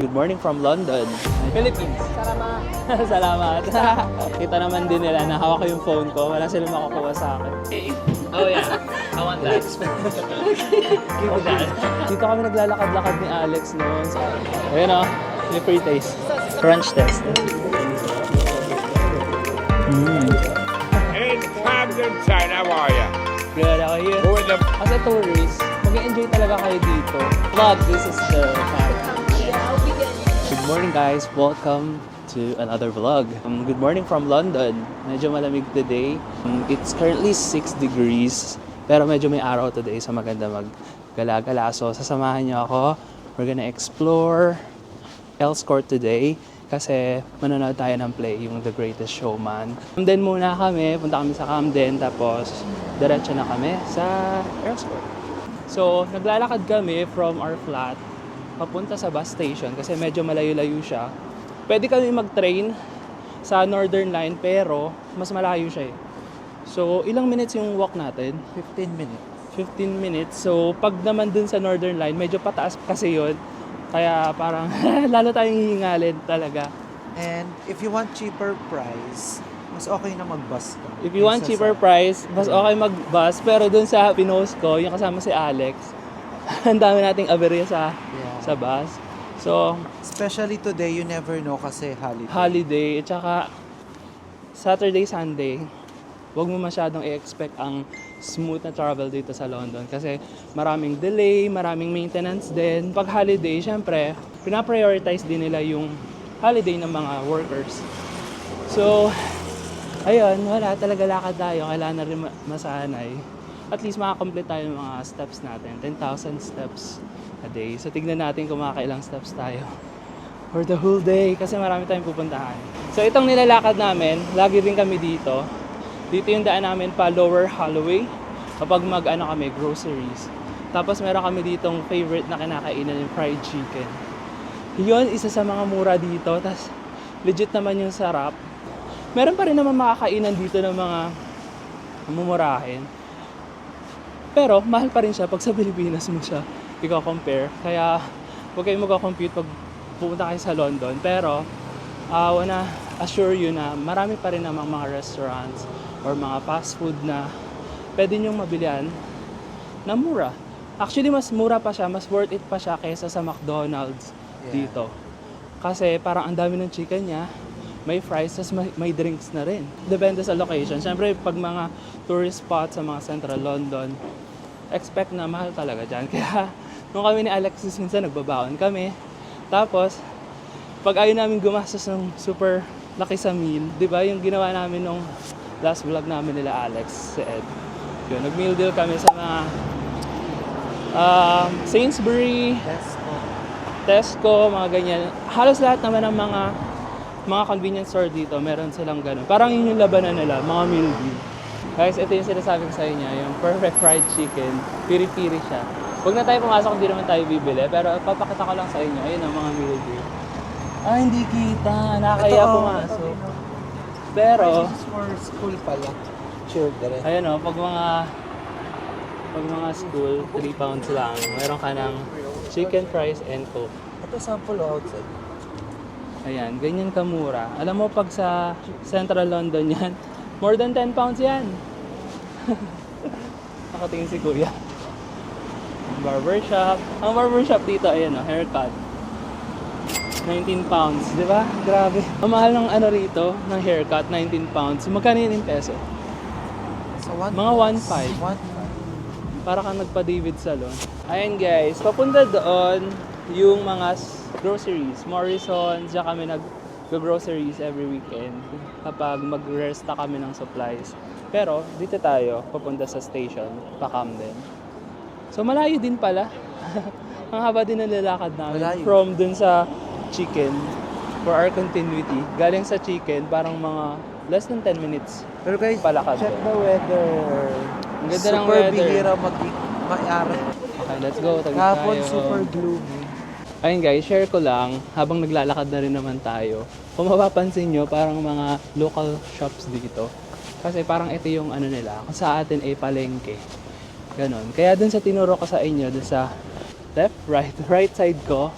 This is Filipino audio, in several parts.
Good morning from London, Philippines. Salamat. Salamat. Kita naman din nila na hawak ko yung phone ko. Wala silang makukuha sa akin. Oh yeah, I want that. Okay. Dito kami naglalakad-lakad ni Alex noon. So, ayun o, may free taste. Crunch test. Hey, Camden Town, how are you? Good, ako yun. Who in the As a tourist, mag-enjoy talaga kayo dito. Vlog, this is the Good morning guys, welcome to another vlog. Good morning from London. Medyo malamig today. It's currently 6 degrees, pero medyo may araw today, so maganda maggala-gala. So sasamahan niyo ako. We're gonna explore Earls Court today kasi manonood tayo ng play, yung The Greatest Showman. Camden muna kami, punta kami sa Camden, tapos diretso na kami sa Earls Court. So naglalakad kami from our flat papunta sa bus station kasi medyo malayo-layo siya. Pwede kami mag-train sa Northern Line pero mas malayo siya eh. So ilang minutes yung walk natin? 15 minutes. 15 minutes. So pag naman dun sa Northern Line, medyo pataas kasi yun. Kaya parang lalo tayong hihingalin talaga. And if you want cheaper price, mas okay na mag-bus ka. If you want cheaper price, mas okay mag-bus. Pero dun sa pinost ko, yung kasama si Alex, ang dami nating aberya sa bus. So, Especially today, you never know kasi holiday. holiday, at saka Saturday, Sunday, huwag mo masyadong i-expect ang smooth na travel dito sa London kasi maraming delay, maraming maintenance din. Pag holiday, syempre, pinaprioritize din nila yung holiday ng mga workers. So, ayun, wala talaga lakad tayo. Kailangan na rin masanay. At least makakomplete tayo ng mga steps natin. 10,000 steps a day. So, tignan natin kung makakailang steps tayo for the whole day kasi marami tayong pupuntahan. So, itong nilalakad namin, lagi rin kami dito. Dito yung daan namin pa Lower Holloway kapag kami, groceries. Tapos meron kami ditong favorite na kinakainan yung fried chicken. Yun, isa sa mga mura dito. Tapos legit naman yung sarap. Meron pa rin naman makakainan dito ng mga mumurahin. Pero mahal pa rin siya pag sa Pilipinas mo siya i-compare. Kaya huwag kayong mag-compute pag pupunta kayo sa London. Pero wanna assure you na marami pa rin namang mga restaurants or mga fast food na pwede nyong mabilihan na mura. Actually, mas mura pa siya, mas worth it pa siya kaysa sa McDonald's dito. Kasi parang ang dami ng chicken niya, may fries, tas may drinks na rin. Depende sa location. Siyempre, pag mga tourist spots sa mga central London, expect na mahal talaga dyan. Kaya, nung kami ni Alexis minsan, nagbabaon kami. Tapos, pag ayaw namin gumastos ng super laki sa meal, di ba, yung ginawa namin nung last vlog namin nila Alex, si Ed. Yun, nag-meal deal kami sa mga Sainsbury, Tesco, mga ganyan. Halos lahat naman ng mga convenience store dito, meron silang ganun. Parang yun yung labanan nila, mga meal deal. Guys, ito yung sinasabi ko sa inyo, yung perfect fried chicken, piri-piri siya. Huwag na tayo pumasok, hindi naman tayo bibili, pero papakita ko lang sa inyo, ayun ang mga meal deal. Hindi kita, nakakaya pumasok. Pero, This is for school pala. Children. ayun o, pag mga school, 3 pounds lang. Meron ka ng chicken fries and coke. Ito sample outside. Ayan, ganyan kamura. Alam mo, pag sa Central London yan, more than 10 pounds yan. Nakatingin si Kuya. Barbershop. Ang barbershop dito, ayan o, haircut. 19 pounds, di ba? Grabe. Ang mahal ng rito, ng haircut, 19 pounds. Magkano yun in peso? So, Mga 1.5. 1.5. Para kang nagpa-David Salon. Ayan guys, papunta doon yung mga groceries. Morrisons, diyan kami nag-groceries every weekend kapag mag-resta kami ng supplies. Pero dito tayo, papunta sa station, pa Camden. So malayo din pala. Ang haba din ng lalakad namin. Malayo. From dun sa chicken, for our continuity. Galing sa chicken, parang mga less than 10 minutes. Pero guys, Palakad. check the weather. Ang ganda ng Super weather. bihira mag-ari. Okay, let's go. Tagit Kahapon, tayo. super gloomy. Ayun guys, share ko lang, habang naglalakad na rin naman tayo. Kung mapapansin nyo, parang mga local shops dito. Kasi parang ito yung nila, kung sa atin ay palengke. Ganon. Kaya dun sa tinuro ko sa inyo, dun sa right side ko,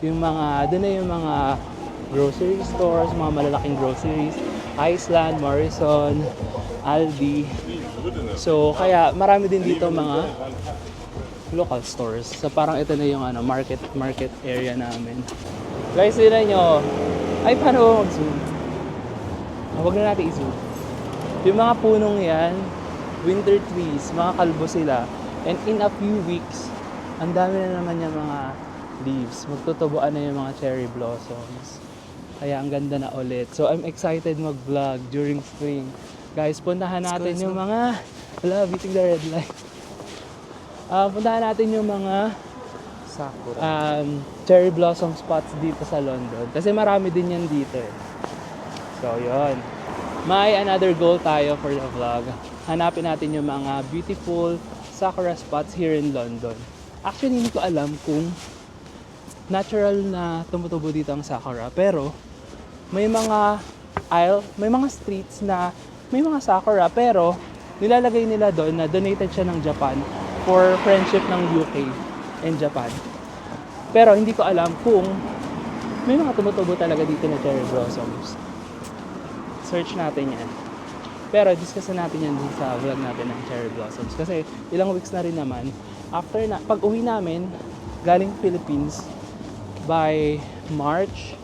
doon na yung mga grocery stores, mga malalaking groceries, Iceland, Morrison, Aldi. So, kaya marami din dito mga local stores. So, parang ito na yung market area namin. Guys, tignan nyo. Ay, paano ba mag-zoom? Huwag na natin i-zoom. Yung mga punong yan, winter trees, mga kalbo sila. And in a few weeks, ang dami na naman yung mga leaves. Magtutubuan na yung mga cherry blossoms. Kaya ang ganda na ulit. So I'm excited mag-vlog during spring. Guys, puntahan natin yung mga... Wala, beating the red light. Puntahan natin yung mga Sakura. cherry blossom spots dito sa London. Kasi marami din yan dito eh. So, yun. May another goal tayo for the vlog. Hanapin natin yung mga beautiful sakura spots here in London. Actually, hindi ko alam kung natural na tumutubo dito ang sakura. Pero, may mga may mga streets na may mga sakura. Pero, nilalagay nila doon na donated siya ng Japan for friendship ng UK and Japan. Pero, hindi ko alam kung may mga tumutubo talaga dito na cherry blossoms. Search natin yan. Pero discuss natin yan din sa vlog natin ng cherry blossoms. Kasi ilang weeks na rin naman. After na, pag uwi namin, galing Philippines, by March,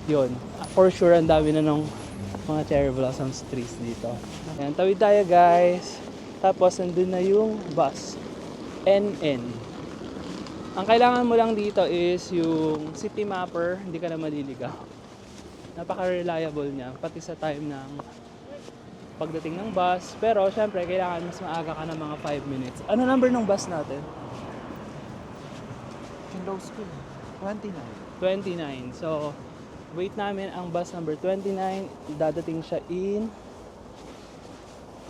yun. For sure, ang dami na ng mga cherry blossoms trees dito. Ayan, tawid tayo guys. Tapos, nandun na yung bus. NN. Ang kailangan mo lang dito is yung city mapper, hindi ka na maliligaw. Napaka-reliable niya, pati sa time ng pagdating ng bus. Pero syempre, kailangan mas maaga ka ng mga 5 minutes. Ano number ng bus natin? In low school. 29. 29. So, wait namin ang bus number 29. Dadating siya in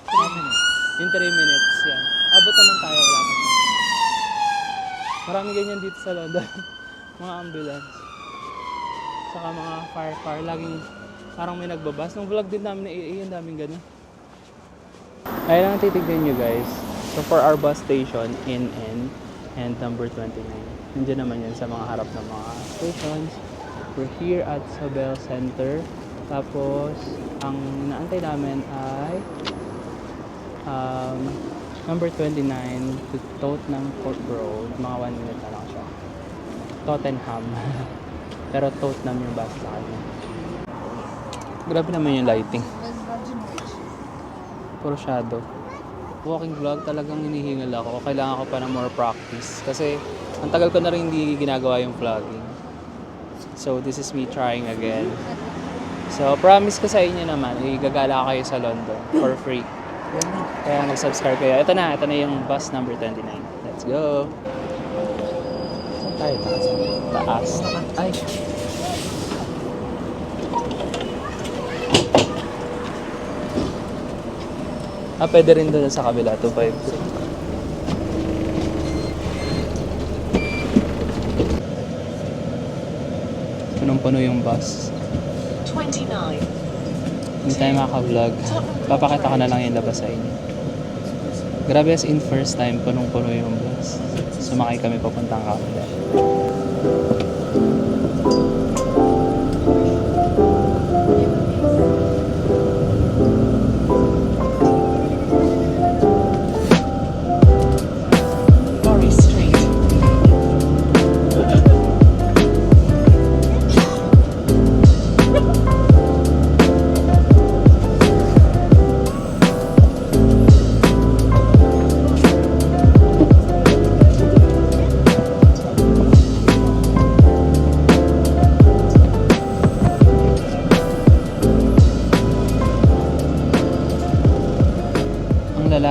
3 minutes. in 3 minutes. Yan. Abot naman tayo, wala na siya. Marami ganyan dito sa London. Mga ambulance. Saka mga fire. Laging parang may nagbabas. Nung vlog din namin na ang daming ganun. Ayun lang titignan nyo guys. So for our bus station, NN and number 29. Nandiyan naman yan sa mga harap ng mga stations. We're here at Sobel Center. Tapos, ang inaantay namin ay number 29 to Tottenham Court Road. Mga 1 minute na lang siya. Tottenham. Pero Tottenham yung bus sa kanya. Grabe naman yung lighting. Puro shadow. Walking vlog talagang hinihingal ako. Kailangan ko pa ng more practice. Kasi ang tagal ko na rin hindi ginagawa yung vlogging. So this is me trying again. So promise ko sa inyo naman, igagala kayo sa London for free. Kaya mag-subscribe kayo. Ito na yung bus number 29. Let's go! Saan tayo? Taas. Ay! Pwede rin doon sa kabila, 253. Punong-puno yung bus. 29. Hindi tayo makaka-vlog. Papakita ko na lang yung labas sa inyo. Grabe as in first time, punong-puno yung bus. Sumakay kami papuntang Camden.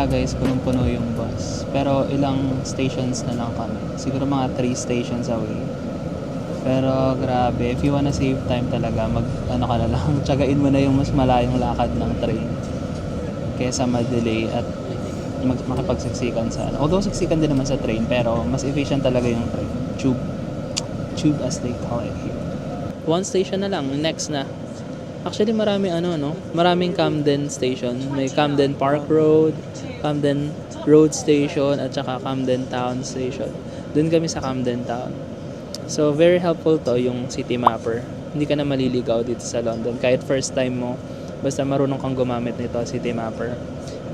Guys, punong-puno yung bus. Pero ilang stations na lang kami. Siguro mga 3 stations away. Pero grabe, if you wanna save time talaga, ano ka na lang, tsagain mo na yung mas malayong lakad ng train kaysa ma-delay at makipagsiksikan sa ano. Although siksikan din naman sa train, pero mas efficient talaga yung train. Tube as they call it here. 1 station na lang, next na. Actually, maraming Camden Station. May Camden Park Road, Camden Road Station, at saka Camden Town Station. Doon kami sa Camden Town. So, very helpful to yung City Mapper. Hindi ka na maliligaw dito sa London. Kahit first time mo, basta marunong kang gumamit nito, City Mapper.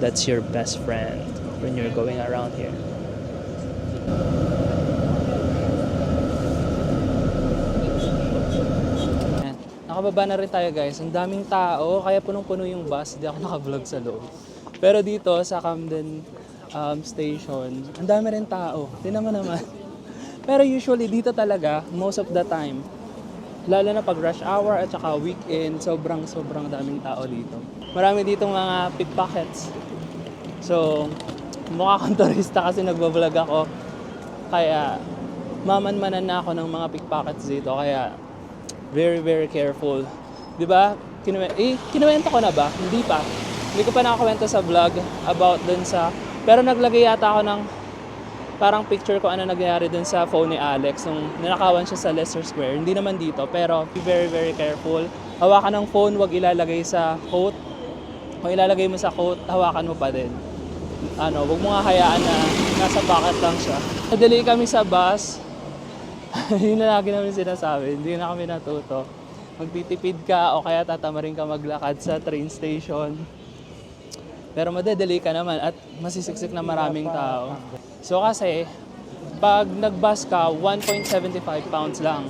That's your best friend when you're going around here. Ayan. Nakababa na rin tayo guys. Ang daming tao, kaya punong-puno yung bus. Hindi ako naka-vlog sa loob. Pero dito sa Camden Station, ang dami rin tao. Tingnan mo naman. Pero usually dito talaga, most of the time, lalo na pag rush hour at saka weekend, sobrang daming tao dito. Marami dito mga pickpockets. So, mukha kang turista kasi nagbablog ako. Kaya, maman-manan na ako ng mga pickpockets dito. Kaya, very careful. Diba? Kinuwento ko na ba? Hindi pa. Hindi ko pa nakakwento sa vlog about dun sa... Pero naglagay yata ako ng parang picture ko ano nangyayari dun sa phone ni Alex nung ninakawan siya sa Leicester Square. Hindi naman dito, pero be very careful. Hawakan ng phone, wag ilalagay sa coat. Kung ilalagay mo sa coat, hawakan mo pa din. Wag mo nga hayaan na nasa pocket lang siya. Nadali kami sa bus. Yun na lagi namin sinasabi, hindi na kami natuto. Magtitipid ka o kaya tatamarin ka maglakad sa train station. Pero madadali ka naman at masisiksik na maraming tao. So kasi, pag nag-bus ka, 1.75 pounds lang.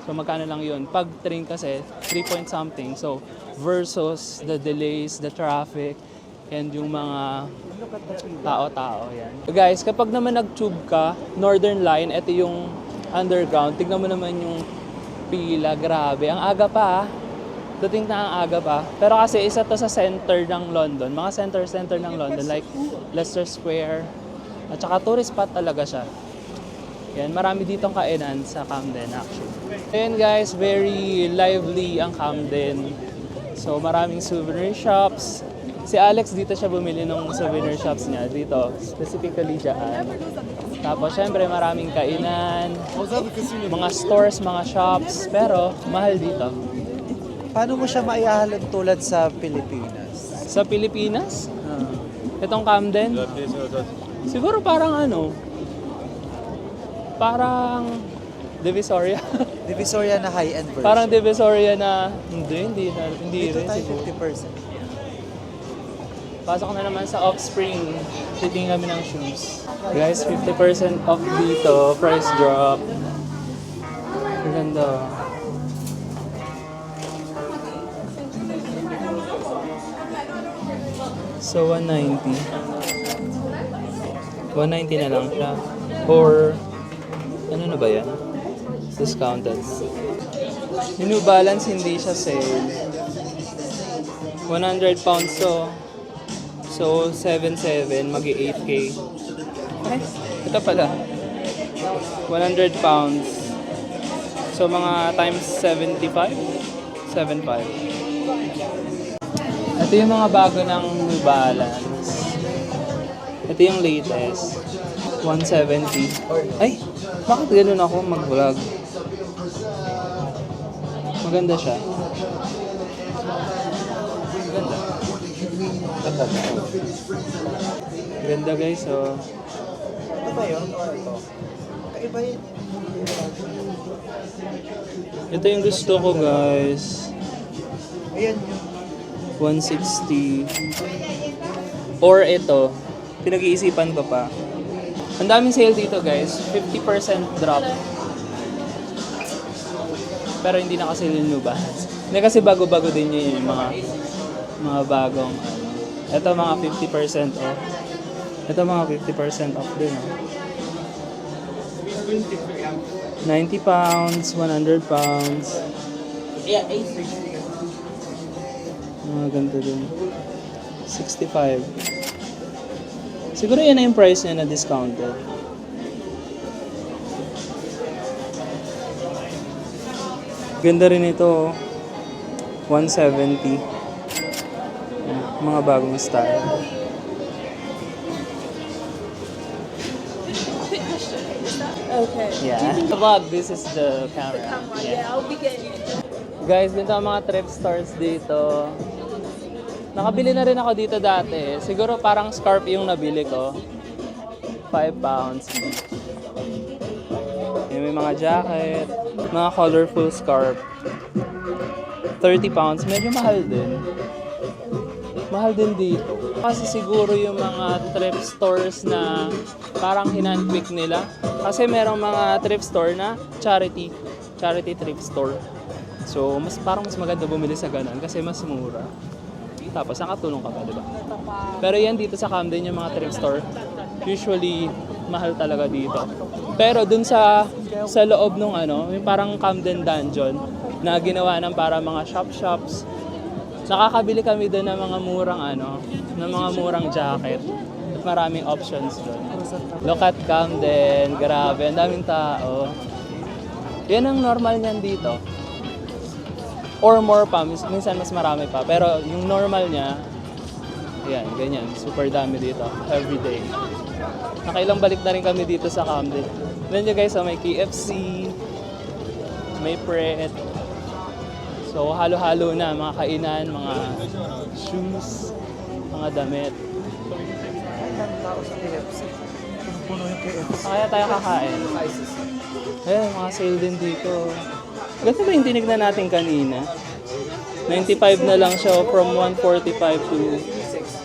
So magkano lang yun? Pag train kasi, 3 point something. So versus the delays, the traffic, and yung mga tao-tao. Yan. Guys, kapag naman nag-tube ka, Northern Line, ito yung underground. Tignan mo naman yung pila, grabe. Ang aga pa dating na ang aga pa. Pero kasi isa to sa center ng London. Mga center ng London like Leicester Square. At saka tourist spot talaga siya. Yan, marami ditong kainan sa Camden actually. Ayan guys, very lively ang Camden. So maraming souvenir shops. Si Alex dito siya bumili ng souvenir shops niya. Dito, specifically dyan. Tapos syempre maraming kainan. Mga stores, mga shops. Pero mahal dito. Paano mo siya maihahalin tulad sa Pilipinas? Sa Pilipinas? Itong Camden? Siguro parang parang Divisoria. Divisoria na high-end version. Parang Divisoria na hindi Dito rin tayo siguro. 50%. Pasok na naman sa Offspring. Titingin kami ng shoes. Guys, 50% off dito. Price drop. Ang ganda. So, 190. 190 na lang siya. Or, ano na ba yan? Discounted. Yung New Balance, hindi siya sale. 100 pounds to. So, 7.7, mag-8K. Ay, ito pala. 100 pounds. So, mga times 75? 7.5. Ito yung mga bago ng New Balance. Ito yung latest. 170. Ay, bakit ganun ako mag-vlog? Maganda siya. Ganda guys, so... Ito ba yun? Or ito? Kaiba yun. Ito yung gusto ko guys. Ayan yun. 160. Or ito. Pinag-iisipan ko pa. Ang daming sale dito guys. 50% drop. Pero hindi na kasi yung New Balance. Hindi kasi bago-bago din yun yung mga bagong Ito mga 50% off. Ito mga 50% off din. 90 pounds, 100 pounds. Yeah, 860. Mga ganito din. 65. Siguro yan na yung price niya na discounted. Ganda rin ito. 170. Mga bagong style. Okay. Yeah. Vlog, this is the camera. Yeah, I'll be getting it. Guys, dito ang mga thrift stores dito. Nakabili na rin ako dito dati. Siguro parang scarf yung nabili ko. 5 pounds. Yung may mga jacket, mga colorful scarf. 30 pounds, medyo mahal din. Mahal din dito. Kasi siguro yung mga thrift stores na parang hinandpick nila. Kasi merong mga thrift store na charity thrift store. So, parang mas maganda bumili sa ganun kasi mas mura. Tapos nakatulong ka pa, di ba? Pero yan dito sa Camden, yung mga thrift store, usually mahal talaga dito. Pero dun sa loob nung yung parang Camden Dungeon na ginawa ng para mga shops, nakakabili kami doon ng mga murang ng mga murang jacket. At maraming options doon. Look at Camden, grabe, ang daming tao. Yan ang normal niyan dito. Or more pa, minsan mas marami pa. Pero yung normal niya, yan, ganyan, super dami dito, everyday. Nakailang balik na rin kami dito sa Camden. Then you guys, may KFC, may Pret. So halo-halo na, mga kainan, mga shoes, mga damit. Ilan tao sa KFC? Puno yung KFC. Kaya tayo kakain. Mga sale din dito. Ganda ba yung tinignan natin kanina? 95 na lang siya, from 145 to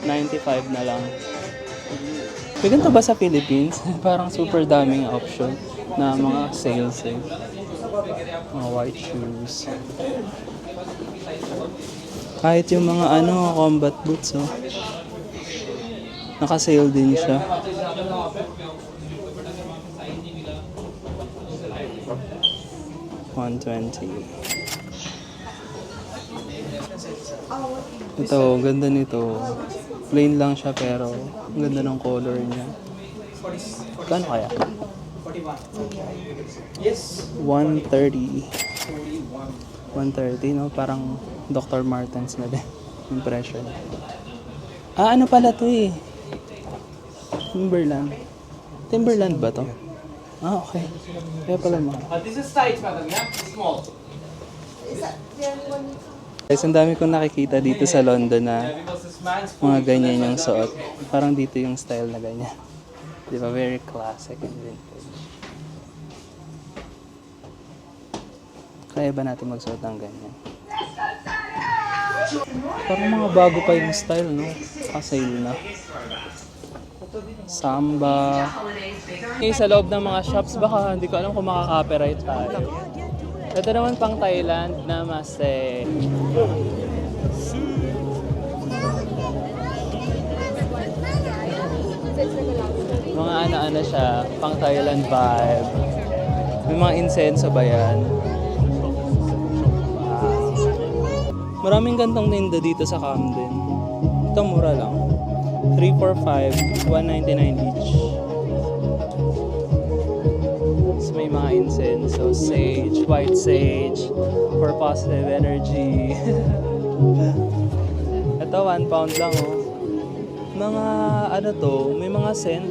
95 na lang. May ganito ba sa Philippines? Parang super daming option na mga sales eh. Mga white shoes. Kahit yung mga combat boots naka-sale din siya. $120. Ito, ganda nito. Plain lang siya pero ang ganda ng color niya. Kano kaya? 130. 130, no? Parang Dr. Martens na din. Impression. Ano pala to eh? Timberland. Timberland ba to? Okay. Kaya pala mo. This is size, madam, yeah? Small. Guys, ang dami kong nakikita dito sa London na mga ganyan yung suot. Parang dito yung style na ganyan. Di ba? Very classic and vintage. Kaya ba natin magsuot ng ganyan? Parang mga bago pa yung style, no? Ka-sale na. Samba. Okay, sa loob ng mga shops, baka hindi ko alam kung makaka-copyright tayo. Ito naman pang Thailand na Namaste. Mga ano siya, pang Thailand vibe. May mga insenso ba yan? Maraming gantong tinda dito sa Camden. Ito mura lang. 345, 199 each. So may mga incense, sage, white sage, for positive energy. Ito, 1 pound lang Mga may mga scent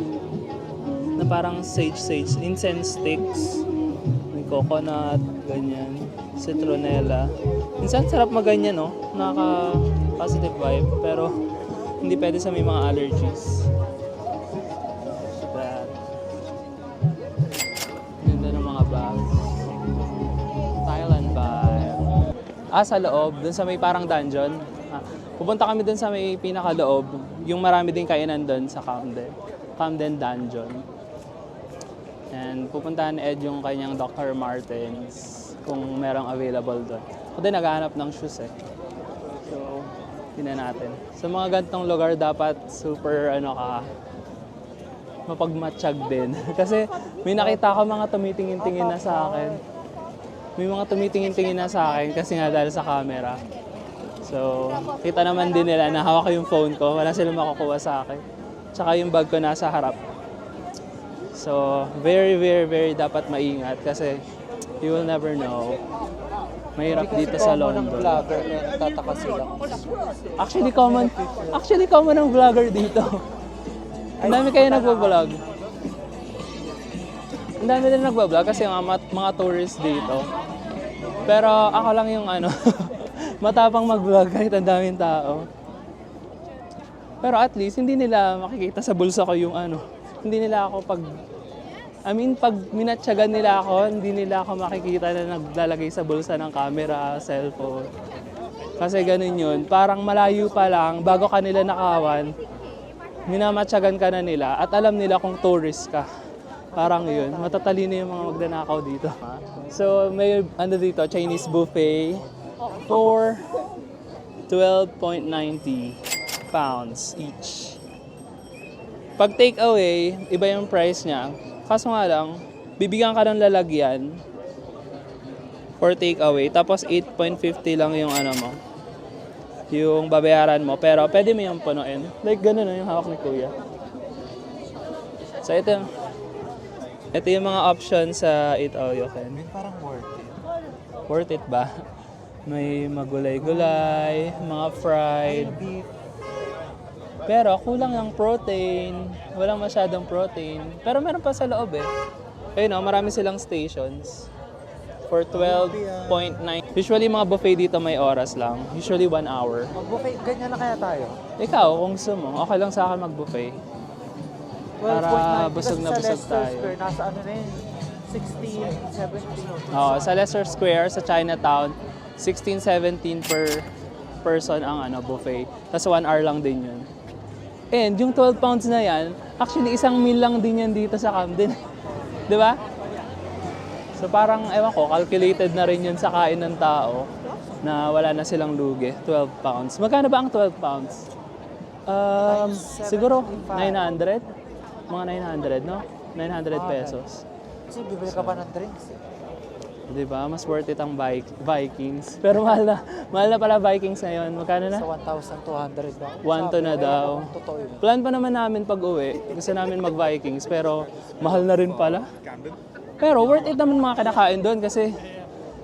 na parang sage, incense sticks. May coconut, ganyan, citronella. Minsan sarap maganyan, nakaka-positive vibe, pero hindi pwede sa may mga allergies. Ganda ng mga bags. Thailand vibe. Sa loob, dun sa may parang dungeon. Pupunta kami dun sa may pinakaloob. Yung marami din kainan dun sa Camden. Camden Dungeon. And pupuntahan ni Ed yung kanyang Dr. Martens kung merong available doon. Ako din naghahanap ng shoes eh. So, tingnan natin. Sa mga gantong lugar dapat super mapagmatsyag din. Kasi may nakita ko mga tumitingin-tingin na sa akin. May mga tumitingin-tingin na sa akin kasi nga dahil sa camera. So, kita naman din nila na hawak ko yung phone ko. Wala silang makukuha sa akin. Tsaka yung bag ko nasa harap. So, very, very, very dapat maingat kasi you will never know. Mahirap dito sa London. Vlogger na tataka sila. Actually common ang vlogger dito. Ang dami kayo nagbo-vlog. Ang dami din nagbo-vlog kasi mga tourists dito. Pero ako lang yung matapang mag-vlog kahit ang daming tao. Pero at least hindi nila makikita sa bulsa ko yung hindi nila ako I mean, pag minatsyagan nila ako, hindi nila ako makikita na naglalagay sa bulsa ng camera, cellphone. Kasi ganun yun. Parang malayo pa lang, bago ka nila nakawan, minamatsyagan ka na nila at alam nila kung tourist ka. Parang yun. Matatalino yung mga magnanakaw dito. So, may ano dito, Chinese buffet for 12.90 pounds each. Pag take away, iba yung price niya. Kaso nga lang, bibigyan ka ng lalagyan for take away. Tapos 8.50 lang yung ano mo, yung babayaran mo. Pero pwede mo yung punuin. Like ganun na yung hawak ni Kuya. So ito yung mga options sa Eat All You Can. Parang worth it. Worth it ba? May magulay-gulay, mga fried. Beef. Pero kulang ng protein. Walang masyadong protein. Pero meron pa sa loob eh. Ayun o, marami silang stations. For 12.9. Usually mga buffet dito may oras lang. Usually 1 hour. Mag-buffet, ganyan na kaya tayo? Ikaw, kung gusto mo, okay lang sa akin mag-buffet. 12.9. Para busog na Kasi busog sa Leicester tayo. Square, nasa ano na yun? 16, 17. Oo, sa Leicester Square, sa Chinatown, 16-17 per person ang ano buffet. Tapos 1 hour lang din yun. And yung 12 pounds na yan, actually isang meal lang din yan dito sa Camden. Di ba? So parang, ewan ko, calculated na rin yun sa kain ng tao na wala na silang lugi. 12 pounds. Magkano ba ang 12 pounds? Siguro 900? Mga 900, no? 900 pesos. Kasi bibili ka pa ng drinks eh. Di ba? Mas worth it ang Vikings. Pero mahal na pala Vikings ngayon. Magkano na? Sa 1,200 ba? 1 to na daw. Totoo yun. Plan pa naman namin pag uwi. Gusto namin mag-Vikings. Pero mahal na rin pala. Pero worth it naman mga kinakain doon kasi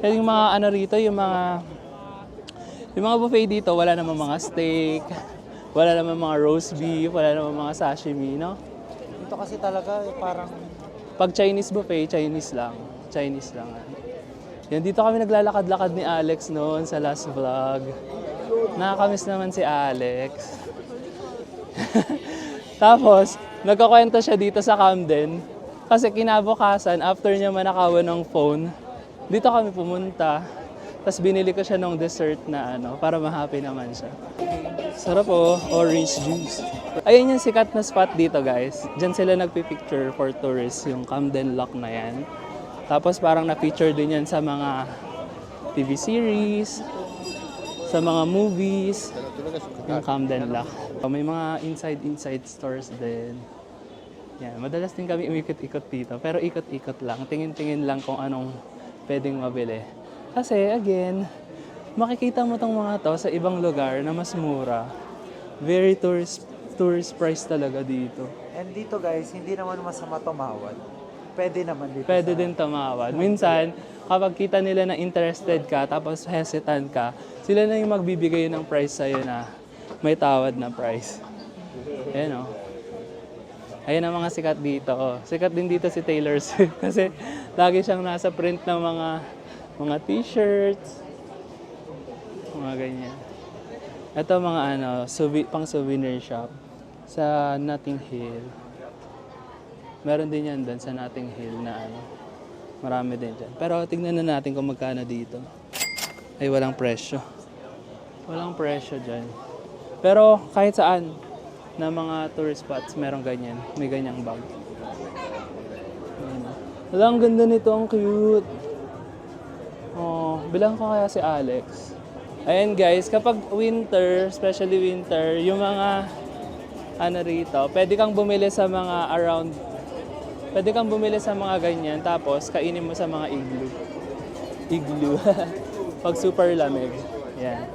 yung mga ano rito, yung mga buffet dito, wala naman mga steak, wala naman mga roast beef, wala naman mga sashimi, no? Dito kasi talaga parang Pag Chinese buffet, Chinese lang. Chinese lang. Yan, dito kami naglalakad-lakad ni Alex noon sa last vlog. Nakakamiss naman si Alex. Tapos, nagkakwento siya dito sa Camden. Kasi kinabukasan, after niya manakawan ng phone, dito kami pumunta. Tapos binili ko siya ng dessert na ano, para ma-happy naman siya. Sarap oh, orange juice. Ayun yung sikat na spot dito guys. Diyan sila nagpipicture for tourists, yung Camden Lock na yan. Tapos parang na-feature din yan sa mga TV series, sa mga movies, yung Camden Lock. May mga inside stores din. Yan, madalas din kami umikot-ikot dito. Pero ikot-ikot lang, tingin-tingin lang kung anong pwedeng mabili. Kasi again, makikita mo tong mga to sa ibang lugar na mas mura. Very tourist price talaga dito. And dito guys, hindi naman masama tumawad. Pwede naman dito. Pwede din tumawad. Minsan, kapag kita nila na interested ka, tapos hesitant ka, sila na yung magbibigay ng price sa'yo na may tawad na price. Ayan o. Ayan ang mga sikat dito. Oh. Sikat din dito si Taylor Swift kasi lagi siyang nasa print ng mga t-shirts, mga ganyan. Ito mga pang souvenir shop sa Notting Hill. Meron din yan doon sa Notting Hill na marami din dyan. Pero tignan na natin kung magkano dito. Ay, walang presyo. Walang presyo dyan. Pero kahit saan na mga tourist spots, meron ganyan. May ganyang bag. Wala, ang ganda nito. Ang cute. Oh, bilang ko kaya si Alex. Ayan guys, kapag winter, especially winter, yung mga rito, pwede kang bumili sa mga pwede kang bumili sa mga ganyan, tapos kainin mo sa mga igloo. Pag super lamig. Yan.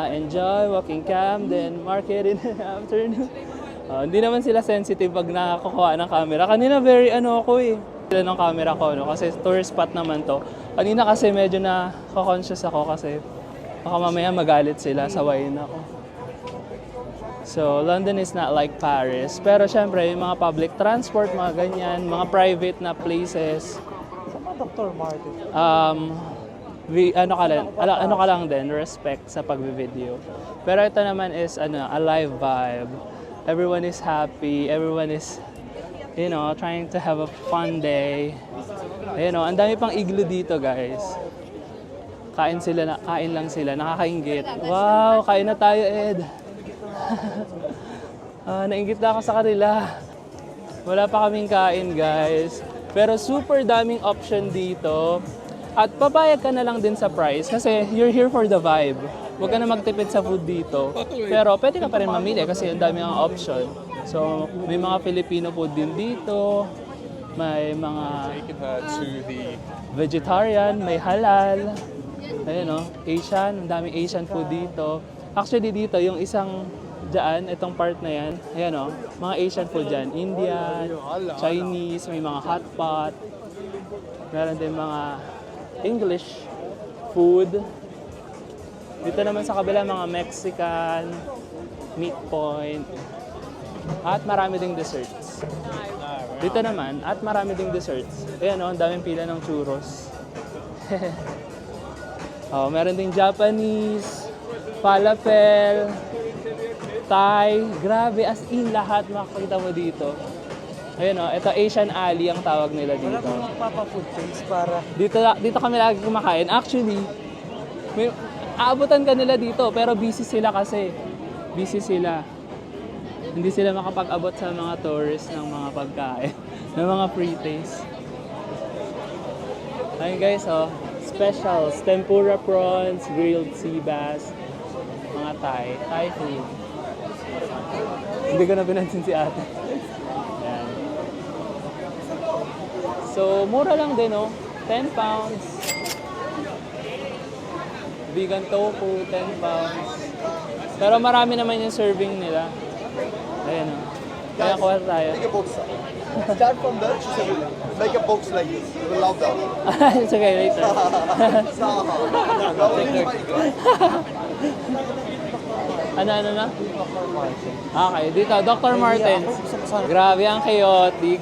Enjoy walking Camden Market in the afternoon. Hindi naman sila sensitive pag nakakuha ng camera. Kanina very ako sila ng camera ko, kasi tourist spot naman to. Kanina kasi medyo na-conscious ako kasi baka mamaya magalit sila, sawayin ako. So, London is not like Paris. Pero syempre, yung mga public transport, mga ganyan, mga private na places. Sama Dr. Martin. Ano ka lang din, respect sa pagbe-video. Pero ito naman is a live vibe. Everyone is happy, everyone is you know, trying to have a fun day. You know, ang dami pang igloo dito, guys. Kain lang sila, nakakainggit. Wow, kain na tayo, Ed. Nainggit na ako sa kanila. Wala pa kaming kain, guys. Pero super daming option dito. At papayag ka na lang din sa price kasi you're here for the vibe. Huwag ka na magtipid sa food dito. Pero pwede ka pa rin mamili kasi ang dami ang option. So, may mga Filipino food din dito. May mga vegetarian, may halal. Ayun no, Asian, ang daming Asian food dito. Actually dito, yung isang dyan, itong part na yan, ayan o, mga Asian food dyan. Indian, Chinese, may mga hot pot. Meron din mga English food. Dito naman sa kabila, mga Mexican, meat point. At marami ding desserts. Dito naman, at marami ding desserts. Ayan o, ang daming pila ng churros. Meron ding Japanese, falafel, Thai, grabe, as in lahat makikita mo dito. Ayun o, ito Asian Alley ang tawag nila dito. Wala kang magpapa-food things para... Dito kami lagi kumakain. Actually, aabutan ka nila dito, pero busy sila kasi. Busy sila. Hindi sila makapag-abot sa mga tourists ng mga pagkain, ng mga free taste. Ayun guys, specials, tempura prawns, grilled sea bass, mga Thai food. Hindi ko na pinansin si ate. Yan. So, mura lang din, 10 pounds. Vegan tofu, 10 pounds. Pero marami naman yung serving nila. Ayan o. Kaya kuha tayo. Make a box. Start from there. She said, make a box like this. You will love that. It's okay, later. Ano na? Okay, dito, Dr. Martens. Grabe, ang chaotic.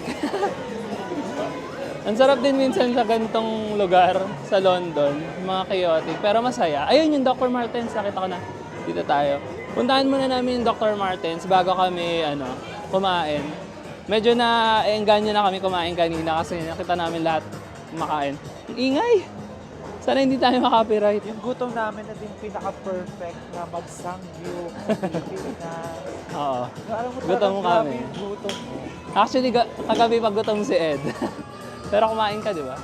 Ang sarap din minsan sa ganitong lugar sa London, mga chaotic, pero masaya. Ayun yung Dr. Martens, nakita ko na. Dito tayo. Puntahan muna namin yung Dr. Martens bago kami kumain. Medyo na-engganyo na kami kumain kanina kasi nakita namin lahat kumakain. Ang ingay! Sana hindi tayo makapiright. Yung gutom namin na din pinaka-perfect na mag-sangyu, Pilipinas. Oo. Alam mo Gutom mo grabe kami. yung gutom mo. Actually, kagabi pag gutom si Ed. Pero kumain ka, di ba?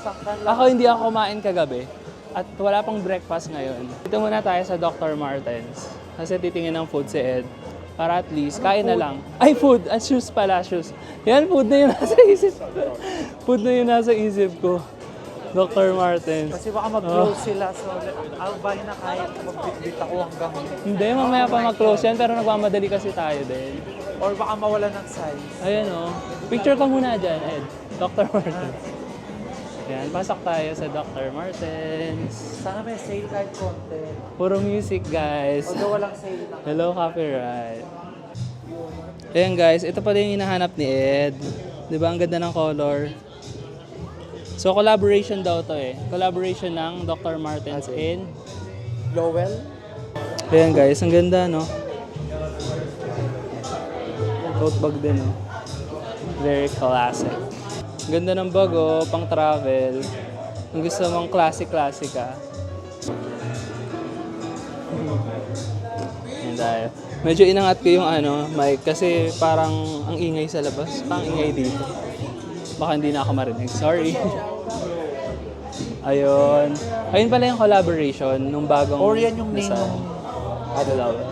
Saktan lang. Ako hindi ako kumain kagabi. At wala pang breakfast ngayon. Dito muna tayo sa Dr. Martens. Kasi titingin ng food si Ed. Para at least, kain na lang. Ay, food! At shoes pala, shoes. Yan, food na yun nasa isip ko. Food na yun nasa isip ko. Dr. Martens. Kasi baka mag-close sila. So, I'll buy na kahit magbitbit ako hanggang... Hindi, mamaya pa mag-close yan. Pero nagmamadali kasi tayo din. Or baka mawala ng size. Ayan o. Picture ka muna dyan, Ed. Dr. Martens. Ayan, pasok tayo sa Dr. Martens. Sana may sale kahit konti. Puro music, guys. Although walang sale na. Hello, copyright. Ayan guys, ito pala yung hinahanap ni Ed. Di ba, ang ganda ng color. So, collaboration daw to Collaboration ng Dr. Martens and Lowell? ayan guys, ang ganda, no? Tote bag din, no? Very classic. Ang ganda ng bag, pang travel. Kung gusto mong classic-classic, Ayan tayo. Medyo inangat ko yung mic kasi parang ang ingay sa labas. Parang ingay dito. Baka hindi na ako marinig. Sorry. Ayun. Ayun pala yung collaboration nung bagong... Or yan yung name design. ng... Lowell.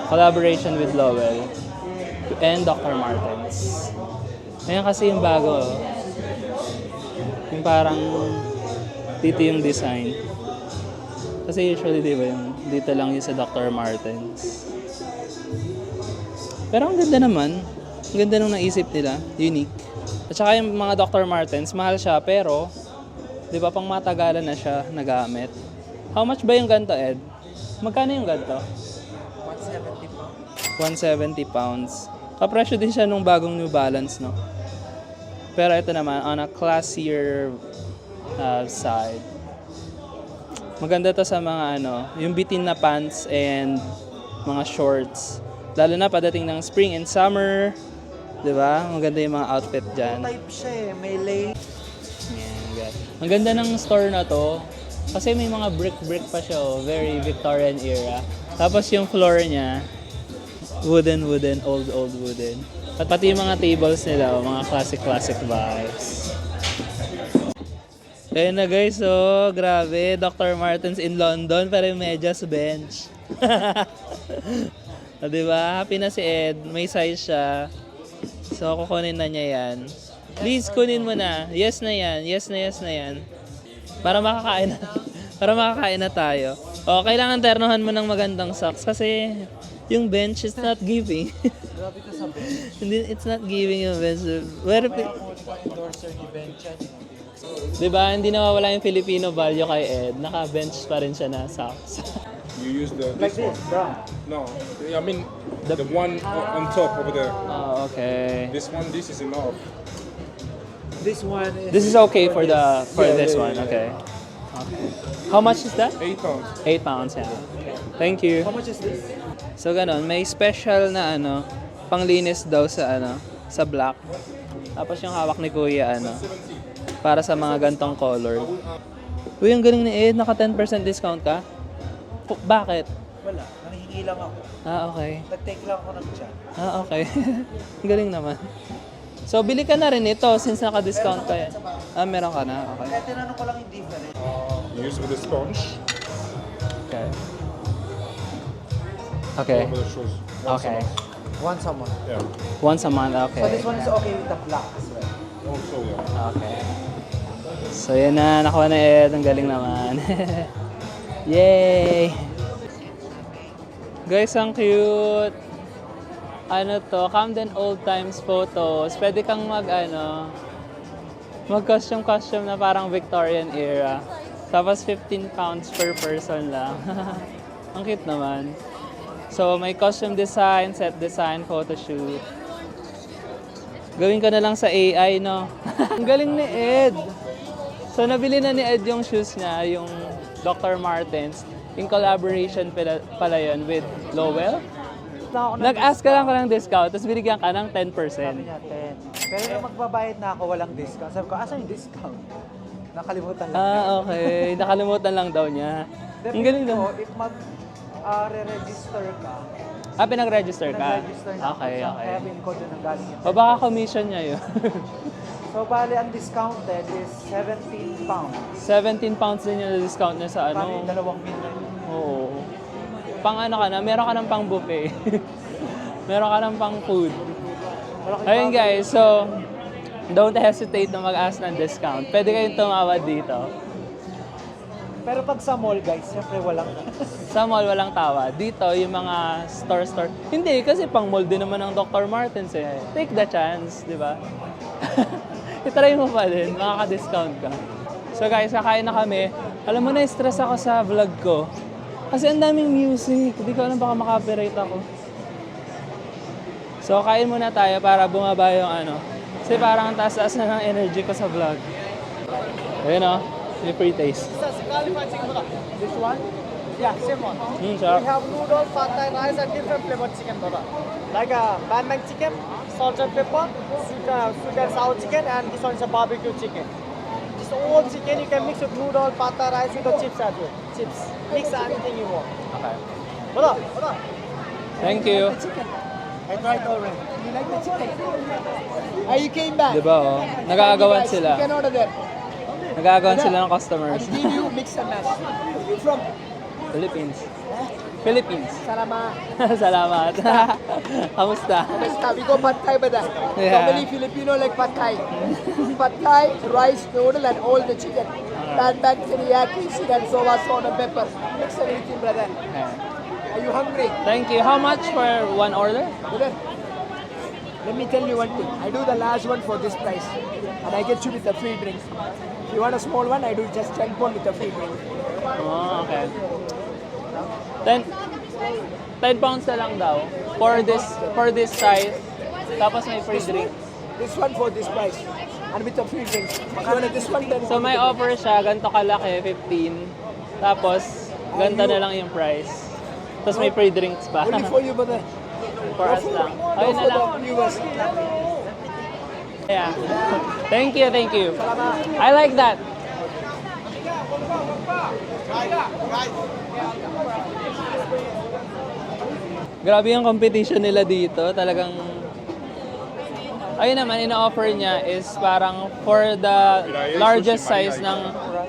Collaboration with Lowell and Dr. Martens. Ayan kasi yung bago. Yung parang dito yung design. Kasi usually, di ba, yung dito lang yung sa Dr. Martens. Pero ang ganda naman. Ang ganda nung naisip nila. Unique. At saka yung mga Dr. Martens, mahal siya, pero di ba pang matagalan na siya nagamit. How much ba yung ganito, Ed? Magkano yung ganito? 170 pounds. 170 pounds. Kapresyo din siya nung bagong New Balance, no? Pero ito naman, on a classier side. Maganda to sa mga yung bitin na pants and mga shorts. Lalo na padating ng spring and summer. Diba? Maganda yung mga outfit dyan. Type siya eh. May lace. Yan, guys. Ang ganda ng store na to. Kasi may mga brick pa siya, oh. Very Victorian era. Tapos yung floor niya, wooden, old wooden. At pati yung mga tables nila, oh, mga classic vibes. Ayun na guys, so grabe, Dr. Martens in London, pero yung medyas bench. O, diba? Happy na si Ed, may size siya. So kukunin na niya yan. Please, kunin mo na. Yes na yan, yes na yan. Para makakain na, para makakain na tayo. O, kailangan ternohan mo ng magandang socks kasi yung bench is not giving. Grabe ka sa bench. Hindi, it's not giving yung bench. Where, Ako endorser ni bench yan. diba, hindi nawawala yung Filipino value kay Ed. Naka-bench pa rin siya na socks. You use the Like this this, one? bro. No, I mean the one on top over there. Oh, okay. This is enough. This one is... This is okay for the this yeah, one. yeah. Okay. How much is that? 8 pounds. 8 pounds, yeah. Thank you. How much is this? So ganon, may special na panglinis daw sa sa black. Tapos yung hawak ni Kuya para sa mga gantong color. Uy, ang galing ni Ed, naka 10% discount ka? Bakit? Wala. Nanghihingi lang ako. Ah, okay. Nag-take lang ako ng chat. Ah, okay. Ang galing naman. So, bili ka na rin ito since naka-discount ka yan. Ah, meron ka na? Okay. Kaya tinanong ko lang yung difference. Use with the sponge Okay. Okay. over the shoes. Okay. Once a month. Yeah. Once a month, So okay. this one is okay with the black as well. Also, yeah. Okay. So, yan na. Nakuha na Ed. Ang galing naman. Yay! Guys, ang cute. Ano to? Camden Old Times photos. Pwede kang mag-costume na parang Victorian era. Tapos 15 pounds per person lang. Ang cute naman. So, may costume design, set design, photo shoot. Gawin ko na lang sa AI, no? Ang galing ni Ed. So, nabili na ni Ed yung shoes niya, yung Dr. Martens. In collaboration pala yun with Lowell. Nag-ask ka lang ng discount, tapos binigyan ka ng 10%. Sabi niya 10. Pero nung magbabayad na ako, walang discount. Sabi ko, asan yung discount? Nakalimutan lang. Ah, okay. Nakalimutan lang daw niya. Ang galing ko, daw. if re-register ka, Ah, pinag-register ka? nag-register na Okay, ako. okay. Kaya pin ko doon ang galing yun. O baka commission niya yun. So, bali, ang discounted is 17 pounds. 17 pounds din yung discount niya sa Bali, 2 ano. million. Oo. Pang ano ka na, meron ka ng pang buffet. Meron ka ng pang food. Ayun guys, so don't hesitate na mag-ask ng discount. Pwede kayong tumawad dito. Pero pag sa mall, guys, syempre walang... Sa mall, walang tawad. Dito, yung mga store. Hindi, kasi pang mall din naman ng Dr. Martens eh. Take the chance, di ba? I-try mo pa din, makaka-discount ka. So guys, kakain na kami. Alam mo na, stress ako sa vlog ko. Kasi ang daming music. Hindi ko alam baka maka-copyright ako. So, kain muna tayo para bumaba yung Kasi parang ang taas-taas na ng energy ko sa vlog. Ayun o, may pre-taste. This one? Yeah, same one. Sarap. We have noodles, pad thai rice, and different flavored chicken, brother. Like a bang bang chicken, salt and pepper, sweet and sour chicken, and this one is a barbecue chicken. This all chicken you can mix with noodle, pad thai rice with the chips as well. Chips. Mix anything you want. Okay. Brother. Thank you. I tried already. You like the chicken? You came back. Diba oh, nag-aagawan sila. You can order there. Nag-aagawan sila ng customers. I'll give you mix and match. You from? Philippines. Philippines. Salamat. Salamat. Kamusta? We go pad thai, brother. Yeah. Normally Filipino like pad thai. Pad thai, rice, noodle, and all the chicken. Bang bang, teriyaki, sweet and sour, salt and pepper. Mix everything, brother. Okay. Are you hungry? Thank you. How much for one order? Brother, let me tell you one thing. I do the large one for this price, and I get you with a free drink. If you want a small one, I do just 10 pound with a free drink. Oh, okay. 10 pounds na lang daw for this size. Tapos may free drink. This one for this price, and with a free drink. If you want this one, then So may offer siya, ganito kalaki, 15. Tapos ganito na lang yung price. Tapos may free drinks pa. only for you, brother. For us lang. Ayun na lang. For the viewers. Yeah. Thank you, thank you. I like that. Grabe yung competition nila dito. Talagang, ayun naman, ina-offer niya is parang for the largest size ng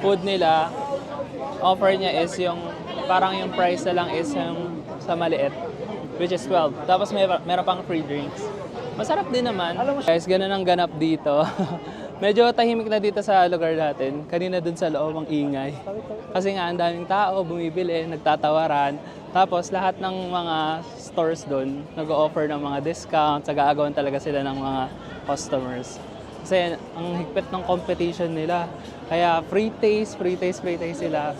food nila, offer niya is yung, parang yung price na lang is yung sa maliit, which is 12. Tapos meron pang free drinks. Masarap din naman. Guys, ganun ang ganap dito. Medyo tahimik na dito sa lugar natin. Kanina dun sa loob ang ingay. Kasi nga ang daming tao, bumibili, nagtatawaran. Tapos lahat ng mga stores dun nag-o-offer ng mga discounts, nag-aagawan talaga sila ng mga customers. Kasi ang higpit ng competition nila. Kaya free taste sila.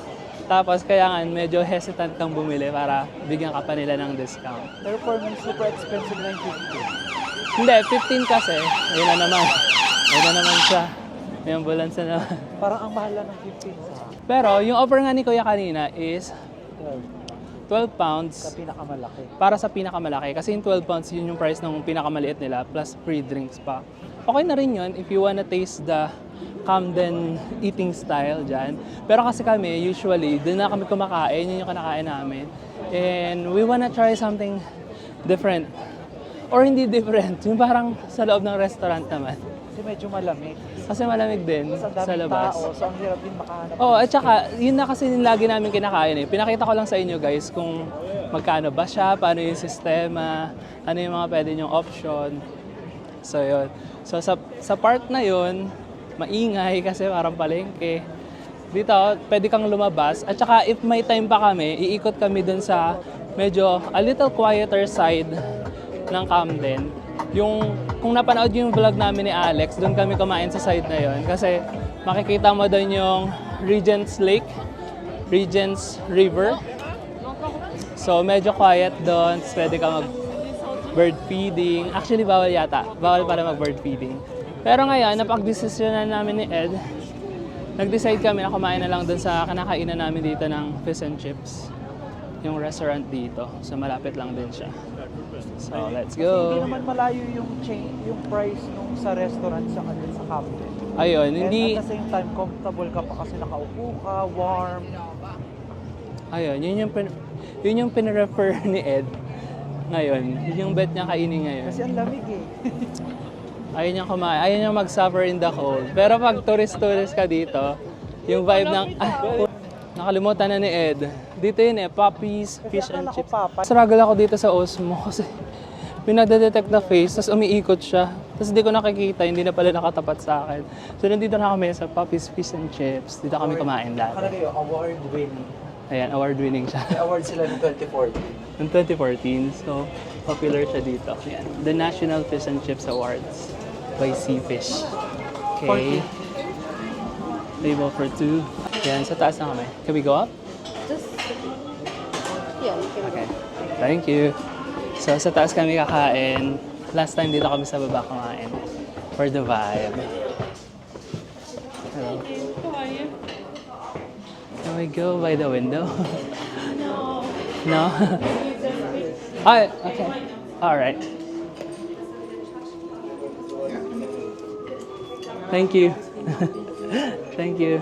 Tapos kaya nga medyo hesitant kang bumili para bigyan ka pa nila ng discount. Pero for me, super expensive na yung 50. Hindi, 15 kasi. Ayun na naman. Ayun na naman siya. May ambulance na naman. Parang ang mahal lang ng 15 sa Pero yung offer nga ni Kuya kanina is 12 pounds sa pinakamalaki. para sa pinakamalaki. Kasi yung 12 pounds, yun yung price ng pinakamaliit nila plus free drinks pa. Okay na rin yun if you wanna taste the Camden eating style dyan. Pero kasi kami, usually, doon na kami kumakain, yun yung kinakain namin. And we wanna try something different. Or hindi different, yung parang sa loob ng restaurant naman. Kasi medyo malamig. Kasi malamig din Sa sa daming labas. tao, so ang hirap din makahanap. Oo, at saka, yun na kasi yung lagi namin kinakain eh. Pinakita ko lang sa inyo guys kung magkano ba siya, paano yung sistema, ano yung mga pwede nyong option. So yun. So sa part na yun, maingay kasi parang palengke. Dito, pwede kang lumabas. At saka if may time pa kami, iikot kami dun sa medyo a little quieter side ng Camden. Yung, kung napanood yung vlog namin ni Alex, doon kami kumain sa side na yon. Kasi makikita mo doon yung Regent's Lake, Regent's River. So medyo quiet doon, pwede ka mag bird feeding. Actually, bawal yata. Bawal para mag bird feeding. Pero ngayon, napag-desisyonan namin ni Ed, nag-decide kami na kumain na lang doon sa kinakainan namin dito ng fish and chips. Yung restaurant dito. So malapit lang din siya. So let's Hindi go. naman malayo yung chain, yung price nung sa restaurant sa Camden. Ayun, And hindi... at the same time, comfortable ka pa kasi nakaupo ka, warm. Ayun, yun yung pin-refer ni Ed ngayon. Yun yung bet niya kainin ngayon. Kasi ang lamig eh. Ayaw niya kumain. Ayaw niya mag-suffer in the cold. Pero pag tourist ka dito, yung vibe ng... Nakalimutan na ni Ed. Dito yun eh, Poppy's Fish and akala ko Chips. Papa. Struggle ako dito sa Osmo kasi pinagdedetect na face, tapos umiikot siya. Tapos hindi ko nakikita, hindi na pala nakatapat sa akin. So nandito na kami sa Poppy's Fish and Chips. Dito kami kumain dati. Nakalagay yung award-winning. Ayan, award-winning siya. May award sila noong 2014. Noong 2014, so popular siya dito. Ayan, the National Fish and Chips Awards by Seafish. Okay. Table for two. Ayan, sa taas na kami. Can we go up? Just, yeah, you can Okay. Thank you. So, sa taas kami kakain. Last time dito kami sa baba kumain. For the vibe. Hello. How are you? Can we go by the window? No. No? Ay, okay. Alright. Thank you. Thank you.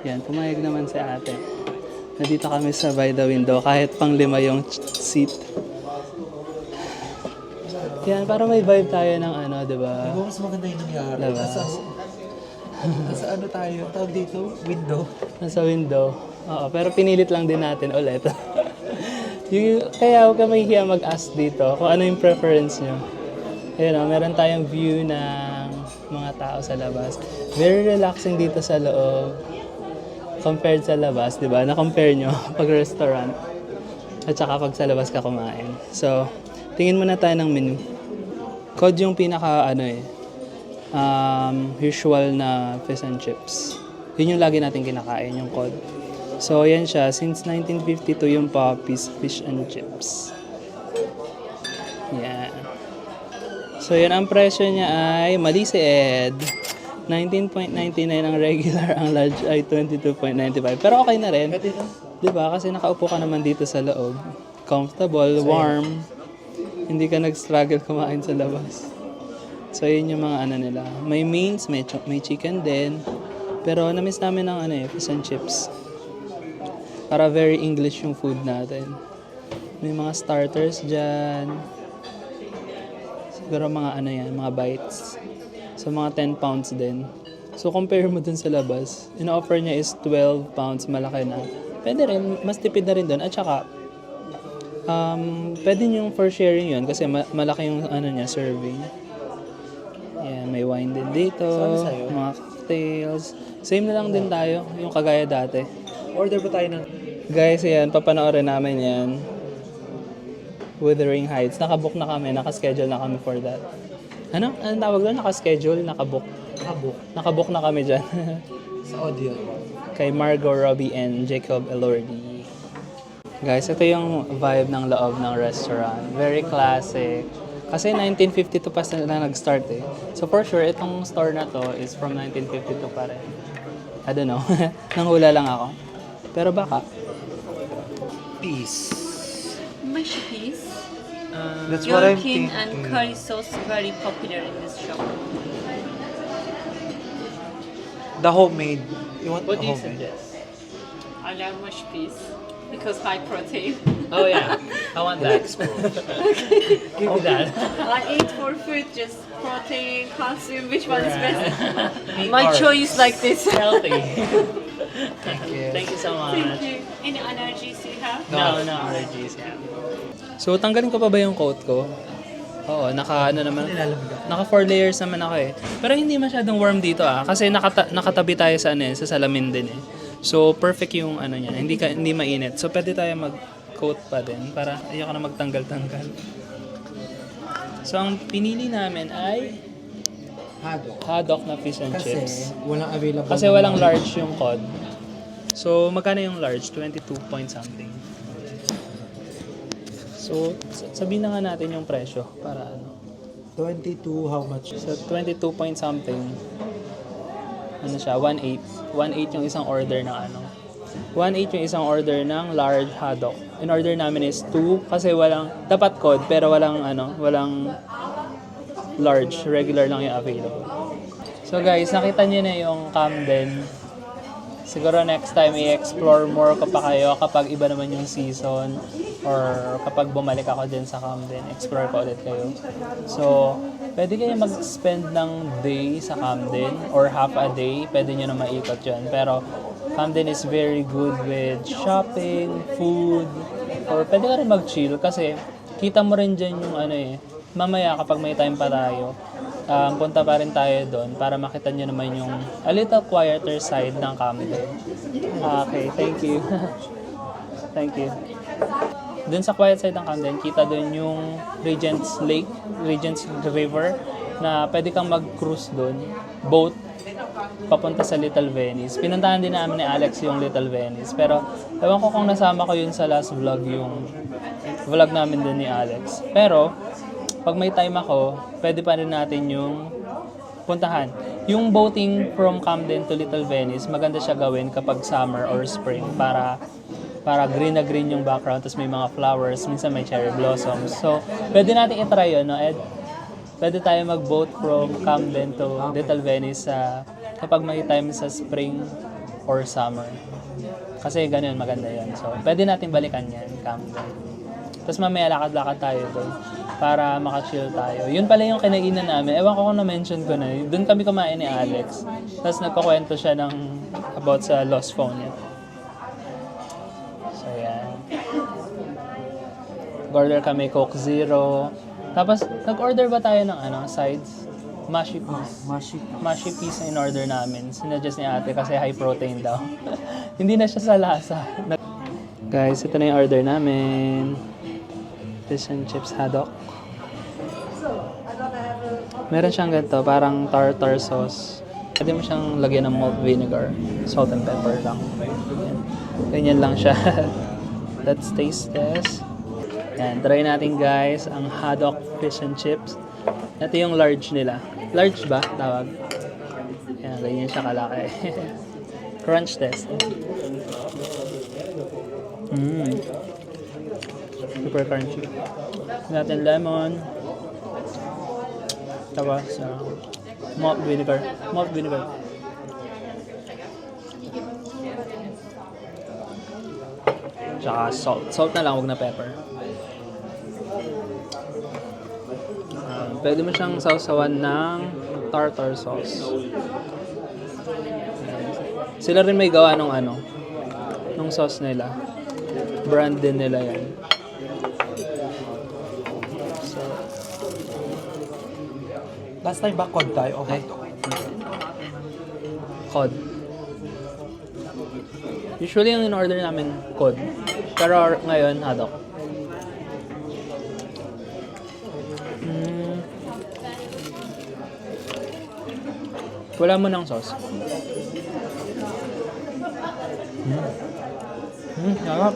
Yan, pumayag naman si ate. Nandito kami sa by the window, kahit pang 5 yung seat. Yan, para may vibe tayo ng ano, di ba? Mas maganda yung nangyari. Labas. Nasa ano tayo? Tawag dito? Window. Nasa window. Oo, pero pinilit lang din natin ulit. Kaya huwag ka mahihiya mag-ask dito kung ano yung preference nyo. Ayun o, meron tayong view ng mga tao sa labas. Very relaxing dito sa loob. Compared sa labas, di ba? Na-compare nyo pag restaurant at saka pag sa labas ka kumain. So, tingin muna tayo ng menu. Cod yung pinaka, usual na fish and chips. Yun yung lagi natin kinakain, yung cod. So, yan siya. Since 1952 yung Poppy's Fish and Chips. Yan. So, yan ang presyo niya ay, mali si Ed. 19.99 ang regular, ang large ay 22.95. Pero okay na rin. Di ba? Kasi nakaupo ka naman dito sa loob. Comfortable, warm. Hindi ka nag-struggle kumain sa labas. So, yun yung mga ano nila. May mains, may chicken din. Pero na-miss namin ng fish and chips. Para very English yung food natin. May mga starters dyan. Siguro mga mga bites. So, mga 10 pounds din. So, compare mo dun sa labas. In-offer niya is 12 pounds, malaki na. Pwede rin, mas tipid na rin dun. At saka, pwede yung for sharing yun kasi malaki yung serving. Yan, may wine din dito. Mga cocktails. Same na lang din tayo, yung kagaya dati. Order po tayo ng... Guys, yan, papanoorin namin yan. Wuthering Heights. Nakabook na kami, nakaschedule na kami for that. Anong tawag doon? Nakaschedule, nakabook. Nakabook na kami dyan. Sa audio. Kay Margot Robbie and Jacob Elordi. Guys, ito yung vibe ng loob ng restaurant. Very classic. Kasi 1952 pa sila nag-start eh. So for sure, itong store na to is from 1952 pa rin. I don't know. Nanghula lang ako. Pero baka. Peace. Mush piece. That's what I'm Gherkin thinking. and curry sauce very popular in this shop. The homemade. You want What do you homemade? suggest? I love mush piece because high protein. Oh yeah, I want that. Give me that. I eat for food just protein, calcium. Which one is best? Eat My carbs. choice like this. Healthy. Thank you. Thank you so much. Thank you. Any allergies you have? No allergies. Yeah. So, tanggalin ko pa ba yung coat ko? Oo, naka 4 layers naman ako eh. Pero hindi masyadong warm dito kasi nakatabi tayo sa sa salamin din eh. So, perfect yung niya, hindi mainit. So, pwede tayo mag-coat pa din para ayoko na magtanggal-tanggal. So, ang pinili namin ay haddock na fish and chips. Walang available. Kasi walang large yung cod. So, magkano yung large? 22 point something. So, sabihin na nga natin yung presyo para 22, how much? So, 22 point something. Siya? 1.8. 1.8 yung isang order ng 1.8 yung isang order ng large haddock. In order namin is 2 kasi dapat cod pero walang large. Regular lang yung available. So guys, nakita niyo na yung Camden. Siguro next time i-explore more ko pa kayo kapag iba naman yung season or kapag bumalik ako din sa Camden, explore ko ulit kayo. So, pwede kayo mag-spend ng day sa Camden or half a day, pwede nyo na maikot yun. Pero Camden is very good with shopping, food, or pwede ka rin mag-chill kasi kita mo rin dyan yung mamaya kapag may time pa tayo, punta pa rin tayo doon para makita nyo naman yung a little quieter side ng Camden. Okay, thank you. Thank you. Doon sa quiet side ng Camden, kita doon yung Regent's Lake, Regent's River, na pwede kang mag-cruise doon, boat, papunta sa Little Venice. Pinuntahan din namin ni Alex yung Little Venice. Pero, ewan ko kung nasama ko yun sa last vlog, yung vlog namin din ni Alex. Pero, pag may time ako, pwede pa rin natin yung puntahan. Yung boating from Camden to Little Venice, maganda siya gawin kapag summer or spring para green na green yung background, tapos may mga flowers, minsan may cherry blossoms. So, pwede natin itry yun, no, Ed? Pwede tayo mag-boat from Camden to Little Venice kapag may time sa spring or summer. Kasi ganun, maganda yun. So, pwede natin balikan yan, Camden. Tapos mamaya lakad-lakad tayo doon para makachill tayo. Yun pala yung kinainan namin. Ewan ko kung na-mention ko na. Doon kami kumain ni Alex. Tapos nagkukwento siya about sa lost phone niya. So, yan. Order kami Coke Zero. Tapos, nag-order ba tayo ng sides? Mushy peas. Mushy peas in order namin. Sinuggest ni ate kasi high protein daw. Hindi na siya sa lasa. Guys, ito na yung order namin. Fish and chips haddock. Meron siyang ganito, parang tartar sauce. Pwede mo siyang lagyan ng malt vinegar. Salt and pepper lang. Ganyan lang siya. Let's taste this. Yan, try natin guys ang haddock fish and chips. Ito yung large nila. Large ba? Tawag. Yan, ganyan siya kalaki. Crunch test. Super crunchy. Natin lemon. Tapos, malt vinegar. Malt vinegar. Tsaka salt. Salt na lang, huwag na pepper. Pwede mo siyang sausawan ng tartar sauce. Sila rin may gawa ng nung sauce nila. Brand din nila yan. So, Last time ba cod tayo o hotdog? cod. Usually, yung in-order namin, cod. Pero ngayon, haddock. Wala mo ng sauce. Sarap.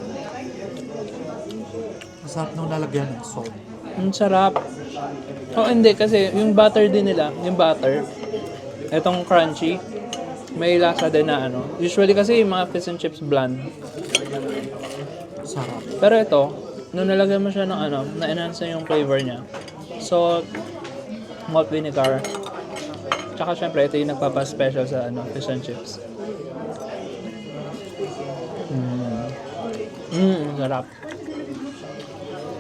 Masarap nung lalagyan ng salt. Ang sarap. Oh, hindi. Kasi yung butter din nila, yung butter, itong crunchy, may lasa din na Usually kasi yung mga fish and chips bland. Sarap. Pero ito, nung nalagyan mo siya ng na-enhance na yung flavor niya. Salt, malt vinegar, tsaka syempre ito yung nagpapa-special sa fish and chips. Sarap.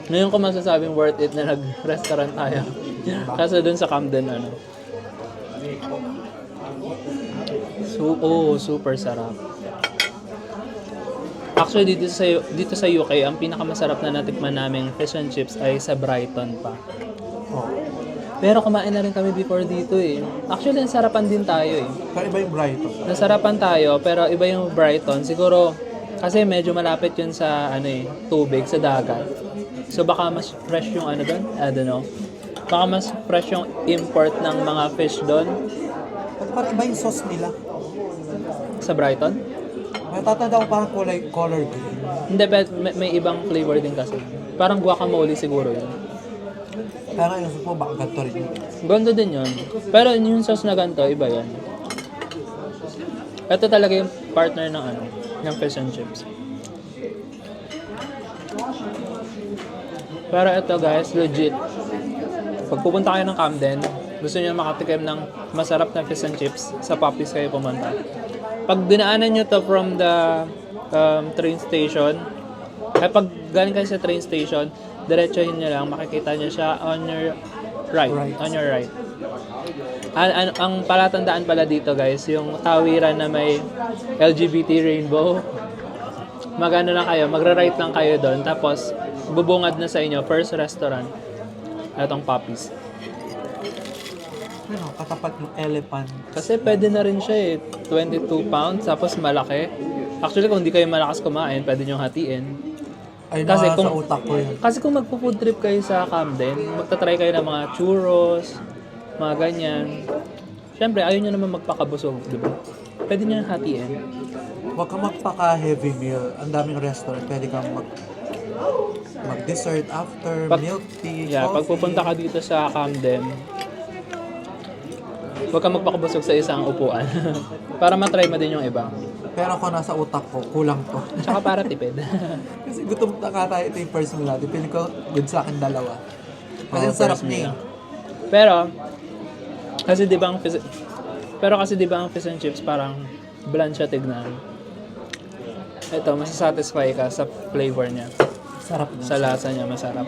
Ngayon ko masasabing worth it na nag-restaurant tayo. Kasi dun sa Camden, super sarap. Actually, dito sa UK, ang pinakamasarap na natikman naming fish and chips ay sa Brighton pa. Oh. Pero kumain na rin kami before dito eh. Actually, nasarapan din tayo eh. Pero iba yung Brighton. Nasarapan tayo, pero iba yung Brighton. Siguro, kasi medyo malapit yun sa tubig, sa dagat. So baka mas fresh yung doon? I don't know. Baka mas fresh yung import ng mga fish doon. At parang iba yung sauce nila. Sa Brighton? Natatanda ko parang color green. Hindi, but may ibang flavor din kasi. Parang guacamole siguro yun. Kaya nga yung sauce mo, baka ganito rin yun. Ganda din yun. Pero yung sauce na ganito, iba yun. Ito talaga yung partner ng ng fish and chips. Pero ito guys, legit. Pag pupunta kayo ng Camden, gusto niyo makatikim ng masarap na fish and chips, sa Popeyes kayo pumunta. Pag dinaanan nyo to from the train station, ay pag galing kayo sa train station, diretsohin nyo lang, makikita nyo siya on your right. On your right. Ang palatandaan pala dito guys, yung tawiran na may LGBT rainbow, magano lang kayo, magra-right lang kayo doon, tapos bubungad na sa inyo, first restaurant, itong Popeyes. Katapat ng elephant. Kasi pwede na rin siya 22 pounds, tapos malaki. Actually, kung hindi kayo malakas kumain, pwede nyo hatiin. Ay, Kasi sa utak ko yun. Kasi kung magpo-food trip kayo sa Camden, magta-try kayo ng mga churros, mga ganyan. Siyempre, ayaw nyo naman magpakabusog, di ba? Pwede nyo hatiin. Huwag kang magpaka-heavy meal. Ang daming restaurant. Pwede kang mag-dessert after, milk tea, Pag coffee. pupunta ka dito sa Camden, huwag kang magpakabusog sa isang upuan. Para matry mo din yung iba. Pero ako nasa utak ko, kulang to. Tsaka para tipid. Kasi gutom na ka tayo, ito yung first meal natin. Pili ko, good sa akin dalawa. Kasi ang sarap first niya. meal. Pero kasi 'di ba ang fish and chips parang bland siya tignan. Ito, masasatisfy ka sa flavor niya. Sarap niya. Sa lasa niya, masarap.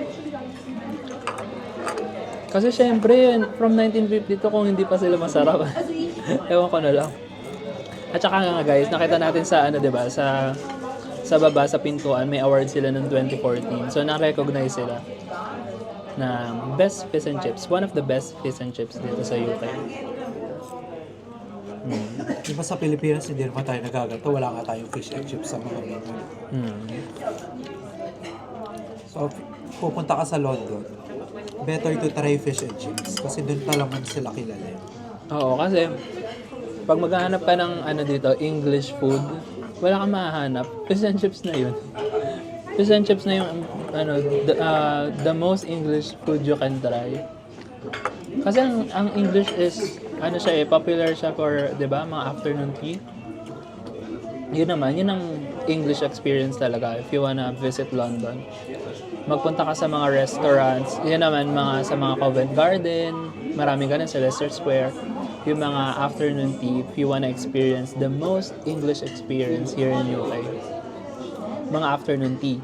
Kasi syempre, from 1952 kung hindi pa sila masarap. Ewan ko na lang. At saka nga guys, nakita natin sa 'di ba, sa baba sa pintuan, may award sila noong 2014. So na-recognize sila na best fish and chips. One of the best fish and chips dito sa UK. Di ba sa Pilipinas, hindi naman tayo nagaganto. Wala nga tayong fish and chips sa mga menu. So, pupunta ka sa London, better to try fish and chips. Kasi doon talaman sila kilala. Oo, kasi pag maghahanap ka ng dito, English food, wala kang mahahanap. Fish and chips na yun. Fish and chips na yung the most English food you can try. Kasi ang English is popular siya for, 'di ba, mga afternoon tea. Yun ang English experience talaga if you wanna visit London. magpunta ka sa mga restaurants. Yan naman sa mga Covent Garden, maraming ganun sa Leicester Square. Yung mga afternoon tea, if you wanna experience the most English experience here in UK. Mga afternoon tea.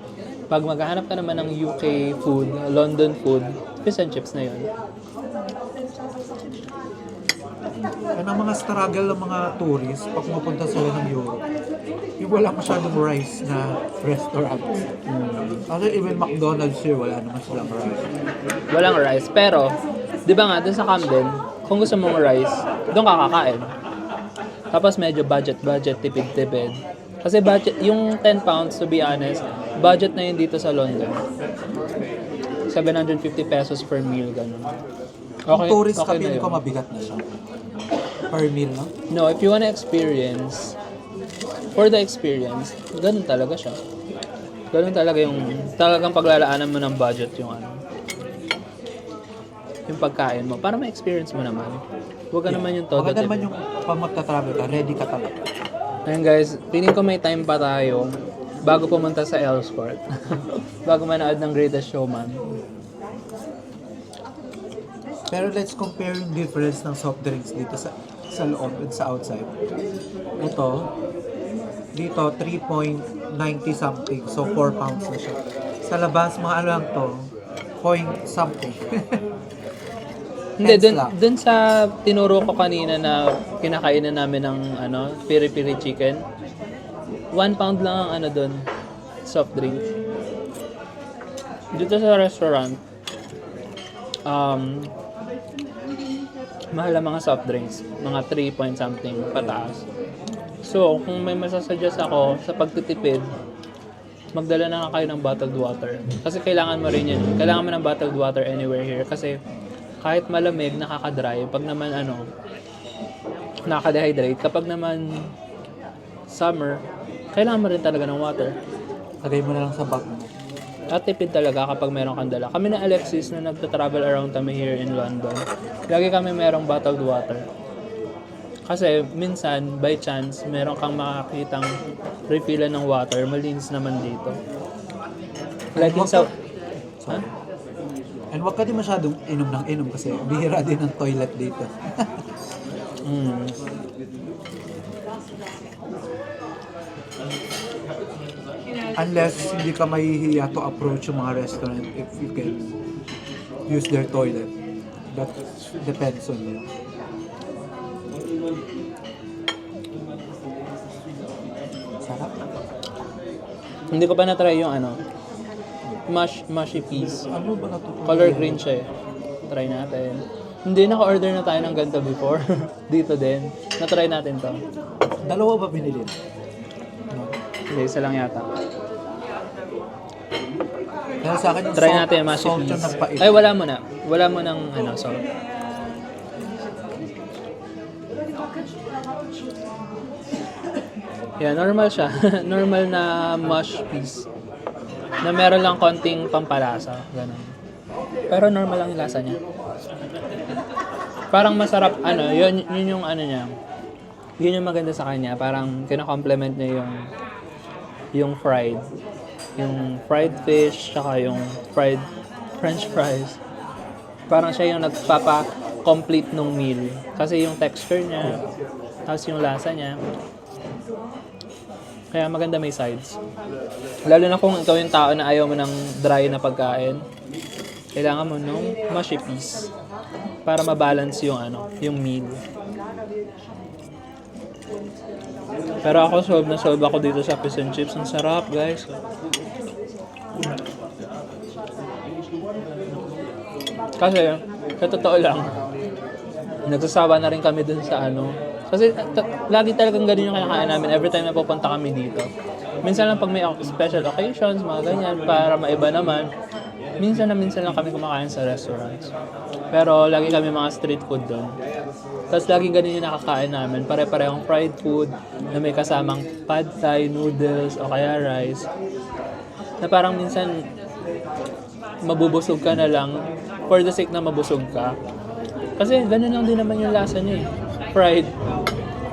Pag maghahanap ka naman ng UK food, London food, fish and chips na yun. Yan ang mga struggle ng mga tourists pag pumunta sila ng Europe. Yung wala masyadong rice na restaurants. Kasi even McDonald's here, wala naman silang rice. Walang rice. Pero, di ba nga, dun sa Camden, kung gusto mong rice, doon ka kakain. Tapos medyo budget, tipid-tipid. Kasi budget, yung 10 pounds, to be honest, budget na yun dito sa London. 750 pesos per meal, ganun. Kung tourist ka, na feeling yun. ko mabigat na siya. Per meal, no? No, if you wanna experience, for the experience, ganun talaga siya. Ganun talaga talagang paglalaanan mo ng budget yung yung pagkain mo, para ma-experience mo naman. Huwag ka naman yung todo. Maganda naman yung pag magta-travel ka, ready ka talaga. Ayun guys, feeling ko may time pa tayo bago pumunta sa Ellsworth. Bago manood ng Greatest Showman. Pero let's compare yung difference ng soft drinks dito sa loob at sa outside. Ito, dito 3.90 something, so 4 pounds na siya. Sa labas, mga ano lang to, point something. Hindi, Hence lang. dun sa tinuro ko kanina na kinakainan namin ng piri-piri chicken, 1 pound lang ang dun, soft drink. Dito sa restaurant, mahal ang mga soft drinks, mga 3 point something pataas. So, kung may masasuggest ako sa pagtitipid, magdala na kayo ng bottled water. Kasi kailangan mo rin yan. Kailangan mo ng bottled water anywhere here. Kasi kahit malamig, nakaka-dry. Pag naman nakaka-dehydrate. Kapag naman summer, kailangan mo rin talaga ng water. Lagay mo na lang sa bag mo. At tipid talaga kapag meron kang dala. Kami na Alexis na nagta-travel around kami here in London. Lagi kami merong bottled water. Kasi minsan, by chance, meron kang makakitang refillan ng water. Malinis naman dito. Like in South... Huh? And wag ka din masyadong inom ng inom kasi bihira din ang toilet dito. Unless hindi ka mahihiya to approach yung mga restaurant if you can use their toilet. That depends on you. Sarap. Hindi ko pa na-try yung mushy peas. Ano ba natutunan? Color green siya eh. Try natin. Hindi, naka-order na tayo ng ganito before. Dito din. Na-try natin to. Dalawa ba binili? Hindi, isa lang yata. Pero sa akin yung Try salt- natin yung mushy salt peas. yung nagpait. Ay, wala mo na. Wala mo ng salt. Yeah, normal siya. Normal na mush peas. Na meron lang konting pampalasa. Ganun. Pero normal lang yung lasa niya. Parang masarap, yun yung niya. Yun yung maganda sa kanya. Parang kina-complement niya yung fried. Yung fried fish, tsaka yung fried french fries. Parang siya yung nagpapa-complete nung meal. Kasi yung texture niya, tapos yung lasa niya. Kaya maganda may sides. Lalo na kung ikaw yung tao na ayaw mo ng dry na pagkain, kailangan mo nung mushy peas para mabalance yung meal. Pero ako solve ako dito sa fish and chips. Ang sarap, guys. Kasi, sa totoo lang, nagsasawa na rin kami dun sa Kasi lagi talagang ganun yung kinakain namin every time na pupunta kami dito. Minsan lang pag may special occasions, mga ganyan, para maiba naman. Minsan lang kami kumakain sa restaurants. Pero lagi kami mga street food doon. Tapos lagi ganun yung nakakain namin. Pare-parehong fried food na may kasamang pad thai, noodles, o kaya rice. Na parang minsan mabubusog ka na lang for the sake na mabusog ka. Kasi ganun lang din naman yung lasa niya eh. Fried.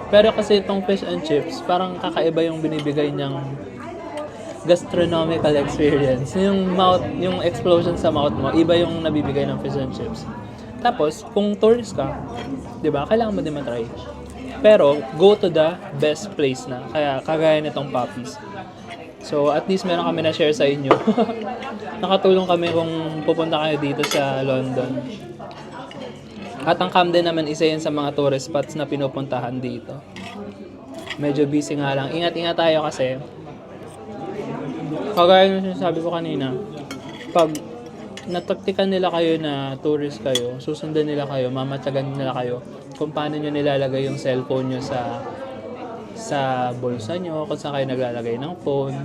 Pero kasi itong fish and chips, parang kakaiba yung binibigay niyang gastronomical experience. Yung mouth, yung explosion sa mouth mo, iba yung nabibigay ng fish and chips. Tapos, kung tourist ka, di ba, kailangan mo din matry. Pero, go to the best place na. Kaya, kagaya nitong Puppies. So, at least meron kami na-share sa inyo. Nakatulong kami kung pupunta kayo dito sa London. At ang Camden naman, isa yan sa mga tourist spots na pinupuntahan dito. Medyo busy nga lang. Ingat-ingat tayo kasi, kagaya ng sinasabi ko kanina, pag nataktikan nila kayo na tourist kayo, susundan nila kayo, mamatyagan nila kayo kung paano nyo nilalagay yung cellphone nyo sa bulsa nyo, kung saan kayo naglalagay ng phone.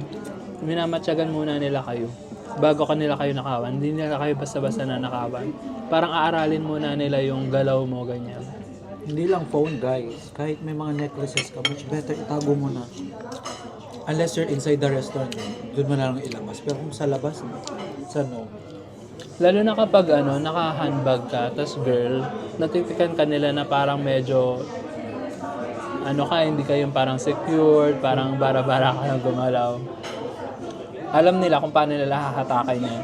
Minamatyagan muna nila kayo bago kanila kayo nakawan. Hindi nila kayo basta-basta na nakawan. Parang aaralin muna nila yung galaw mo, ganyan. Hindi lang phone, guys. Kahit may mga necklaces ka, much better itago mo na. Unless you're inside the restaurant, doon mo na lang ilabas. Pero kung sa labas, sa no. Lalo na kapag naka-handbag ka, tas girl, natitikan ka nila na parang medyo hindi kayong parang secured, parang bara-bara ka lang gumalaw. Alam nila kung paano nila hahatakay niya.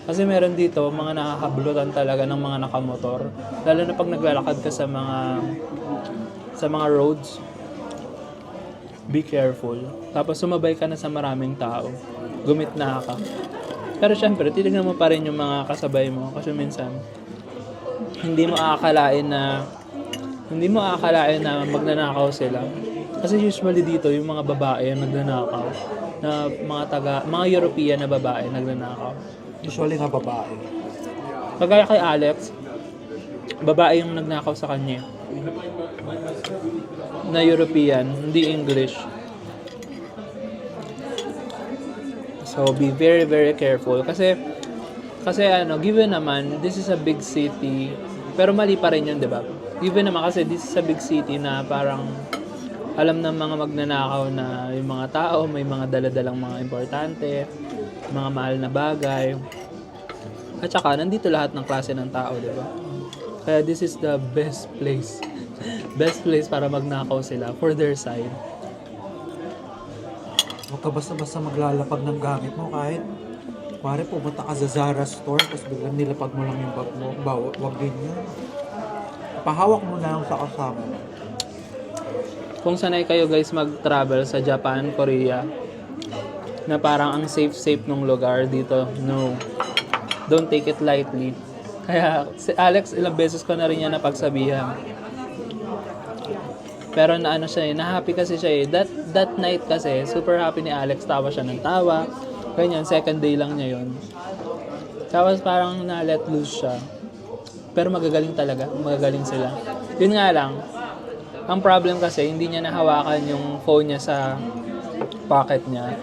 Kasi meron dito, mga nakakablutan talaga ng mga nakamotor. Lalo na pag naglalakad ka sa mga roads. Be careful. Tapos sumabay ka na sa maraming tao. Gumitna ka. Pero syempre, titignan mo pa rin yung mga kasabay mo. Kasi minsan, hindi mo aakalain na magnanakaw sila. Kasi usually dito, yung mga babae nagnanakaw. Na mga European na babae nagnanakaw. Usually nga babae. Kagaya kay Alex, babae yung nagnakaw sa kanya. Na European, hindi English. So be very very careful kasi given naman this is a big city, pero mali pa rin 'yun, 'di ba? Given naman kasi this is a big city na parang alam ng mga magnanakaw na yung mga tao may mga dala-dalang mga importante, mga mahal na bagay. At saka nandito lahat ng klase ng tao, 'di ba? Kaya this is the best place. Best place para magnakaw sila for their side. Huwag ka basta-basta maglalapag ng gamit mo kahit pare pumunta ka sa Zara store tapos biglang nilapag mo lang yung bag mo. Wag din yun. Pahawak mo na lang sa kasama. Kung sanay kayo guys mag-travel sa Japan, Korea, na parang ang safe nung lugar dito, no. Don't take it lightly. Kaya si Alex, ilang beses ko na rin yan napagsabihan. Pero na-happy kasi siya eh. That night kasi, super happy ni Alex. Tawa siya ng tawa. Ganyan, second day lang niya yun. Tapos parang na-let loose siya. Pero magagaling talaga. Magagaling sila. Yun nga lang, ang problem kasi, hindi niya nahawakan yung phone niya sa pocket niya.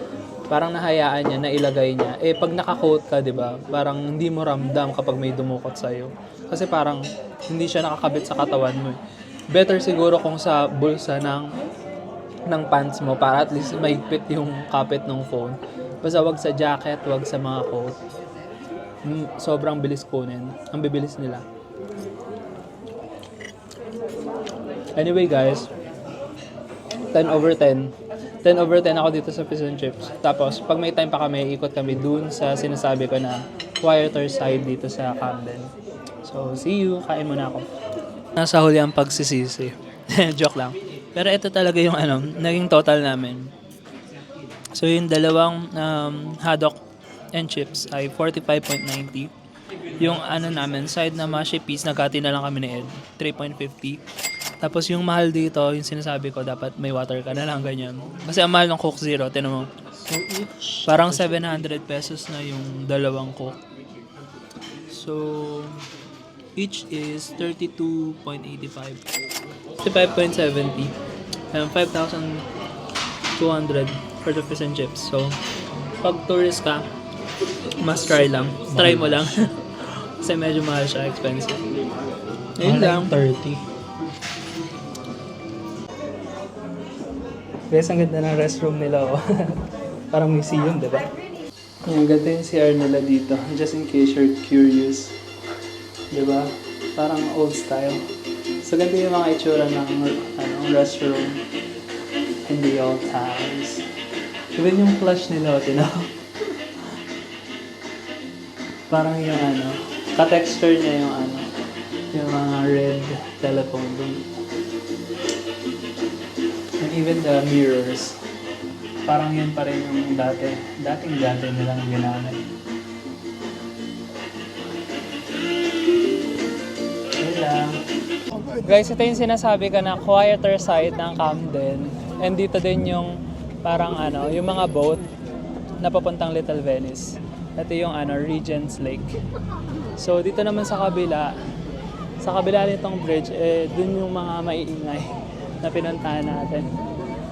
Parang nahayaan niya, nailagay niya. Eh, pag naka-coat ka, di ba? Parang hindi mo ramdam kapag may dumukot sa'yo. Kasi parang hindi siya nakakabit sa katawan mo eh. Better siguro kung sa bulsa ng pants mo para at least mahigpit yung kapit ng phone. Basta wag sa jacket, wag sa mga coat. Sobrang bilis kunin. Ang bibilis nila. Anyway guys, 10 over 10. 10 over 10 ako dito sa Fish and Chips. Tapos, pag may time pa kami, ikot kami dun sa sinasabi ko na quieter side dito sa Camden. So, see you. Kain muna ako. Nasa huli ang pagsisisi. Joke lang. Pero ito talaga yung naging total namin. So yung dalawang haddock and chips ay 45.90. Yung namin, side na mashi piece, nagkati na lang kami ni Ed. 3.50. Tapos yung mahal dito, yung sinasabi ko, dapat may water ka na lang, ganyan. Kasi ang mahal ng Coke Zero, tinan mo. Parang 700 pesos na yung dalawang Coke. So, each is 32.85. 55.70. And 5,200 for the fish and chips. So, pag tourist ka, must try lang. Try mo lang. Kasi medyo mahal siya, expensive. Ayun lang. 30. Guys, ang ganda ng restroom nila, oh. Parang museum, di ba? Ang ganda yung CR nila dito. Just in case you're curious. Di ba? Parang old style. So, ganda yung mga itsura ng restroom in the old times. Even yung flash nila, tinaw. Parang yung ano, ka-texture niya yung ano, yung mga red telephone dun. And even the mirrors, parang yun pa rin yung dating nilang ginamit. Yun lang. Guys, ito yung sinasabi ko na quieter side ng Camden. And dito din yung parang ano, yung mga boat na papuntang Little Venice. Ito yung ano, Regent's Lake. So dito naman sa kabila nitong bridge, dun yung mga maiingay na pinuntahan natin.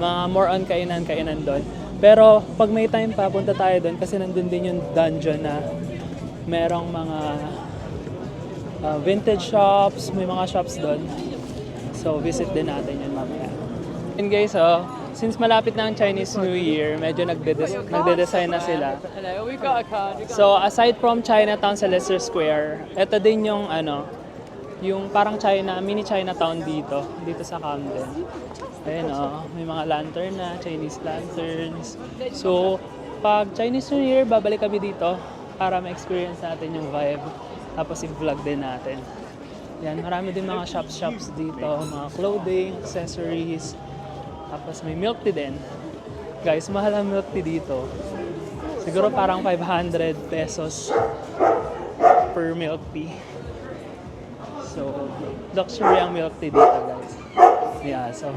Mga more on kainan doon. Pero pag may time pa, punta tayo doon kasi nandun din yung dungeon na merong mga vintage shops, may mga shops doon. So visit din natin yun mamaya. And guys, since malapit na ang Chinese New Year, medyo nagde-design na sila. Hello, we got a card. So aside from Chinatown sa Leicester Square, ito din yung ano, yung parang mini Chinatown dito sa Camden. Ayan may mga lantern na, Chinese lanterns. So pag Chinese New Year, babalik kami dito para ma-experience natin yung vibe. Tapos i-vlog din natin. Yan, marami din mga shops dito, mga clothing, accessories. Tapos may milk tea din. Guys, mahal ang milk tea dito. Siguro parang 500 pesos per milk tea. So, luxury ang milk tea dito, guys. Yeah, so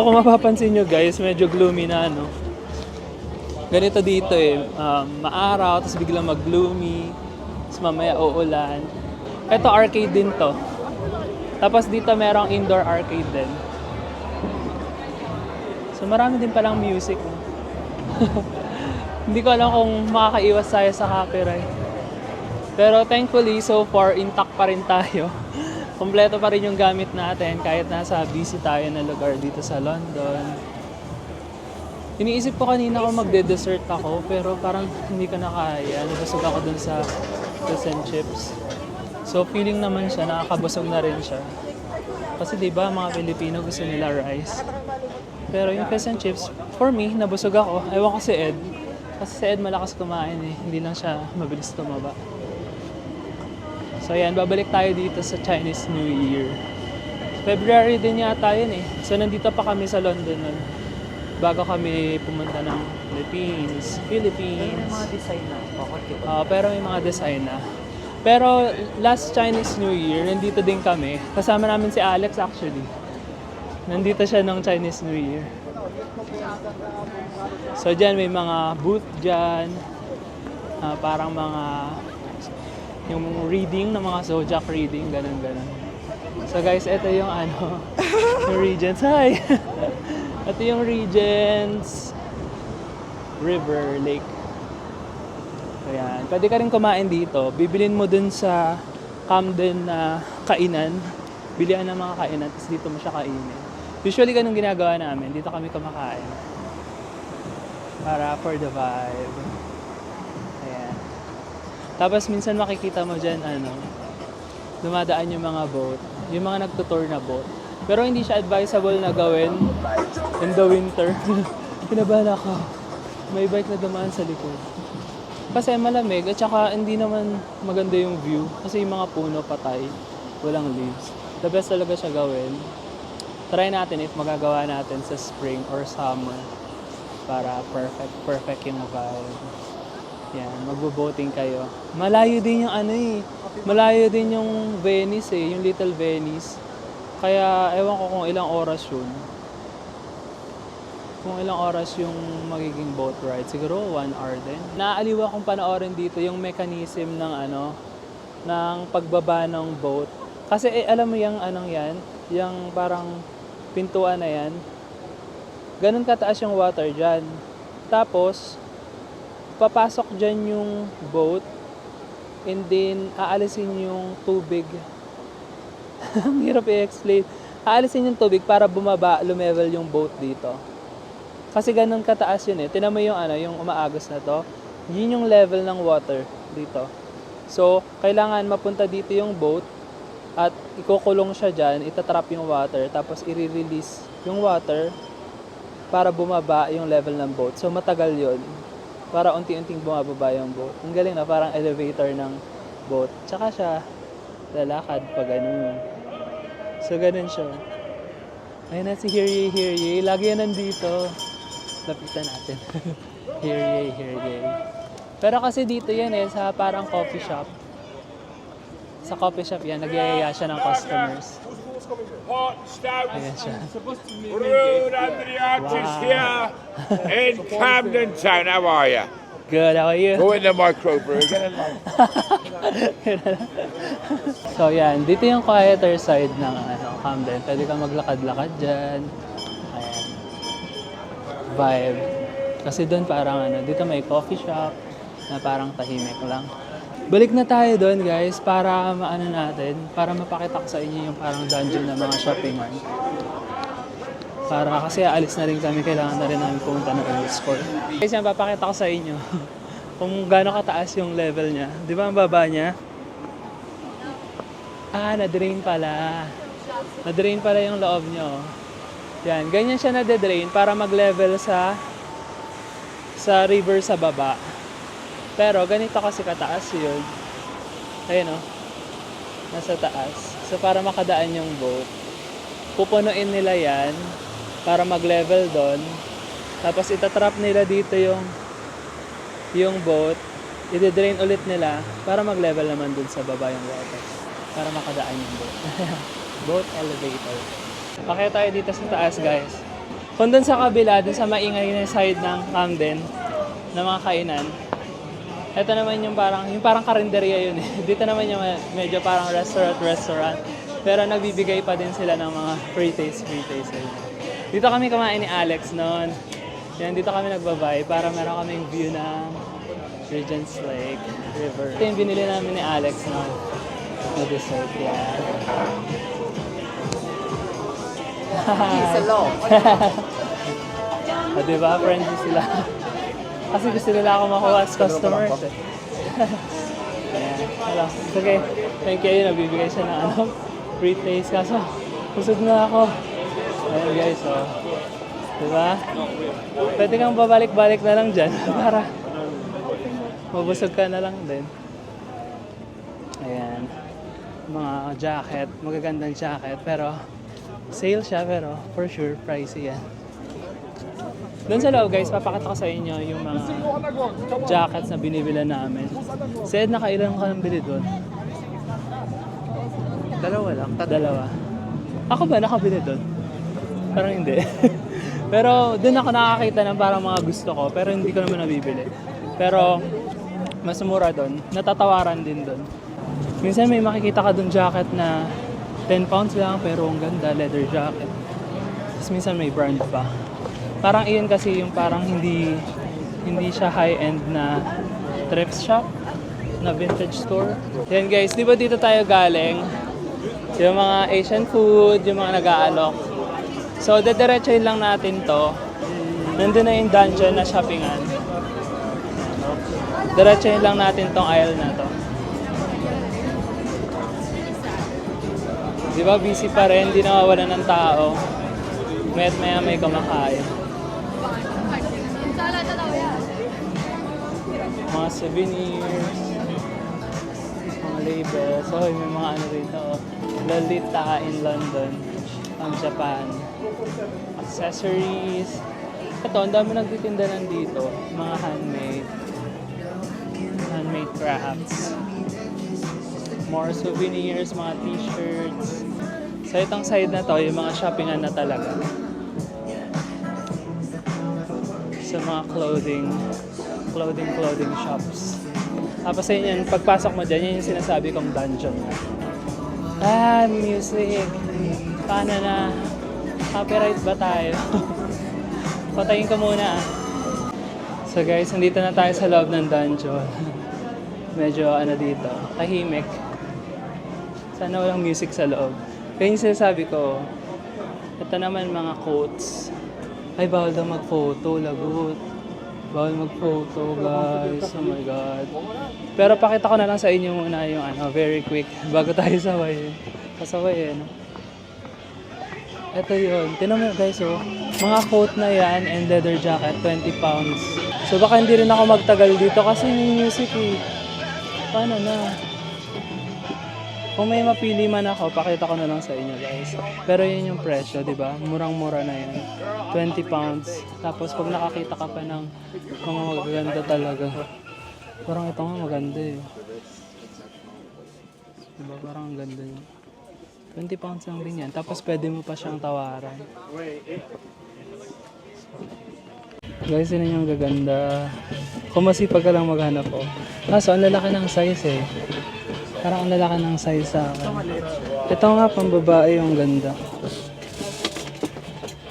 kung mapapansin nyo guys, medyo gloomy na, no? Ganito dito maaraw, tapos biglang mag-gloomy, tapos mamaya uulan. Ito arcade din to. Tapos dito merong indoor arcade din. So marami din palang music. Hindi ko alam kung makakaiwas tayo sa copyright. Pero thankfully, so far, intact pa rin tayo. Kompleto pa rin yung gamit natin kahit nasa busy tayo na lugar dito sa London. Iniisip ko kanina kung magde-dessert ako, pero parang hindi ko na kaya. Nabusog ako dun sa fish and chips. So feeling naman siya, nakakabusog na rin siya. Kasi diba, mga Pilipino gusto nila rice. Pero yung fish and chips, for me, nabusog ako. Ewan ko si Ed. Kasi si Ed malakas kumain Hindi lang siya mabilis tumaba. So ayan, babalik tayo dito sa Chinese New Year. February din yata yun So nandito pa kami sa London nun. Bago kami pumunta ng Philippines. May mga design na. Pero may mga design na. Pero last Chinese New Year, nandito din kami. Kasama namin si Alex actually. Nandito siya ng Chinese New Year. So dyan may mga booth dyan. Parang mga yung reading ng mga zodiac reading, ganun. So guys, ito yung yung Regents. Hi! Ito yung Regents River Lake. Ayan. Pwede ka rin kumain dito. Bibilin mo dun sa Camden na kainan. Bilihan ng mga kainan, tapos dito mo siya kainin. Usually ganun ginagawa namin. Dito kami kumakain. Para for the vibe. Ayan. Tapos minsan makikita mo dyan, dumadaan yung mga boat. Yung mga nagtutour na boat. Pero hindi siya advisable na gawin in the winter. Kinabahan ako. May bike na dumaan sa likod. Kasi malamig at saka hindi naman maganda yung view. Kasi yung mga puno patay. Walang leaves. The best talaga siya gawin. Try natin if magagawa natin sa spring or summer. Para perfect yung vibe. Yan, magbo-boating kayo. Malayo din yung malayo din yung Venice yung Little Venice. Kaya ewan ko kung ilang oras yun. Kung ilang oras yung magiging boat ride. Siguro 1 hour din. Naaaliw akong panoorin dito yung mechanism ng ng pagbaba ng boat. Kasi alam mo yung yan, yung parang pintuan na yan. Ganun kataas yung water dyan. Tapos, papasok dyan yung boat and then aalisin yung tubig. Ang hirap i-explain. Aalisin yung tubig para bumaba, lumevel yung boat dito. Kasi ganun kataas yun Tinan mo yung yung umaagos na to. Yun yung level ng water dito. So, kailangan mapunta dito yung boat at ikukulong siya dyan, itatrap yung water, tapos i-release yung water para bumaba yung level ng boat. So matagal yun. Para unti-unting bumababa yung boat. Ang galing na, parang elevator ng boat. Tsaka siya lalakad pa ganun. So ganun siya. Ayun na si Hear Ye. Lagi yan nandito. Lapitan natin. Hear Ye. Pero kasi dito yan sa parang coffee shop. Sa coffee shop yan, nagyayaya siya ng customers. Ayan siya. Road under the arches here in Camden Town. How are you? Good, how are you? Go in the microbrew. Get in line. So yan, dito yung quieter side ng Camden. Pwede kang maglakad-lakad dyan. Ayan. Vibe. Kasi doon parang dito may coffee shop na parang tahimik lang. Balik na tayo doon guys para para mapakita ko sa inyo yung parang dungeon ng mga shoppingan. Kasi alis na rin kami, kailangan na rin namin pumunta ng old score. Guys, yan papakita ko sa inyo kung gaano kataas yung level niya. Di ba ang baba niya? Na-drain pala. Na-drain pala yung loob niyo. Yan, ganyan siya na-drain para mag-level sa river sa baba. Pero ganito kasi kataas yun. Ayun nasa taas. So para makadaan yung boat, pupunuin nila yan para mag-level doon. Tapos itatrap nila dito yung boat. I-drain ulit nila para mag-level naman dun sa baba yung water. Para makadaan yung boat. Boat elevator. Okay tayo dito sa taas guys. Kung dun sa kabila, dun sa maingay na side ng Camden, na mga kainan, ito naman yung parang karinderya yun Dito naman yung medyo parang restaurant. Pero nagbibigay pa din sila ng mga free taste. Dito kami kumain ni Alex noon. Yan, dito kami nagbabay para meron kaming view ng Regent's Lake River. Ito yung binili namin ni Alex noon. Na dessert, yan. Peace and love. Diba? Friendly sila. Kasi gusto nila ako makuha as customers Ayan. Hello. Okay. Thank you. Nagbibigay siya ng free taste. Kaso, busog na ako. Ayan guys, diba? Pwede kang babalik-balik na lang dyan para mabusog ka na lang din. Ayan. Mga jacket. Magagandang jacket. Pero, sale siya. Pero, for sure, pricey yan. Doon sa loob guys, papakita ko sa inyo yung mga jackets na binibila namin. Si Ed, nakailan ka nang bili doon? Dalawa lang. Dalawa. Ako ba nakabili doon? Parang hindi. Pero doon ako nakakita ng parang mga gusto ko, pero hindi ko naman nabibili. Pero mas mura doon. Natatawaran din doon. Minsan may makikita ka doon jacket na 10 pounds lang, pero ang ganda, leather jacket. Tapos minsan may brand pa. Parang iyon kasi yung parang hindi siya high-end na thrift shop, na vintage store. Yan guys, di ba dito tayo galing? Yung mga Asian food, yung mga nag-aalok. So, dediretsuhin lang natin to. Nandun na yung dungeon na shoppingan. Diretsuhin lang natin tong aisle na to. Di ba busy pa rin, hindi nawawala ng tao. Maya't maya may kumakain. Mga souvenirs, mga labels. So, may mga ano rito. Lolita in London, ang Japan. Accessories. Ito, ang dami nagtitinda nandito. Mga handmade crafts. More souvenirs, mga t-shirts. So, itong side na to, yung mga shoppingan na talaga. Sa mga clothing shops. Tapos yun, pagpasok mo dyan, yun yung sinasabi kong dungeon. Music. Paano na? Copyright ba tayo? Patayin ko muna. So guys, nandito na tayo sa loob ng dungeon. Medyo dito, tahimik. Sana walang music sa loob. Kaya yung sinasabi ko, ito naman mga quotes. Ay, bawal daw mag-photo, lagot. Bawal mag-photo, guys. Oh my God. Pero pakita ko na lang sa inyo muna yung very quick, bago tayo sawayin. Pasawayin. Ito yun. Tingnan mo guys, Mga coat na yan and leather jacket, 20 pounds. So baka hindi rin ako magtagal dito kasi yung music eh. Paano na? Kung may mapili man ako, pakita ko na lang sa inyo guys. Pero yun yung presyo, di ba? Murang-mura na yan. 20 pounds. Tapos pag nakakita ka pa ng mga magaganda talaga. Parang ito nga maganda eh. Diba? Parang ang ganda niya. 20 pounds lang din yan. Tapos pwede mo pa siyang tawaran. Guys, yun yung gaganda. Kung masipag ka lang maghanap ko. Kaso, ang lalaki ng size eh. Parang ang lalaki ng size sa akin. Ito nga, pambabae yung ganda.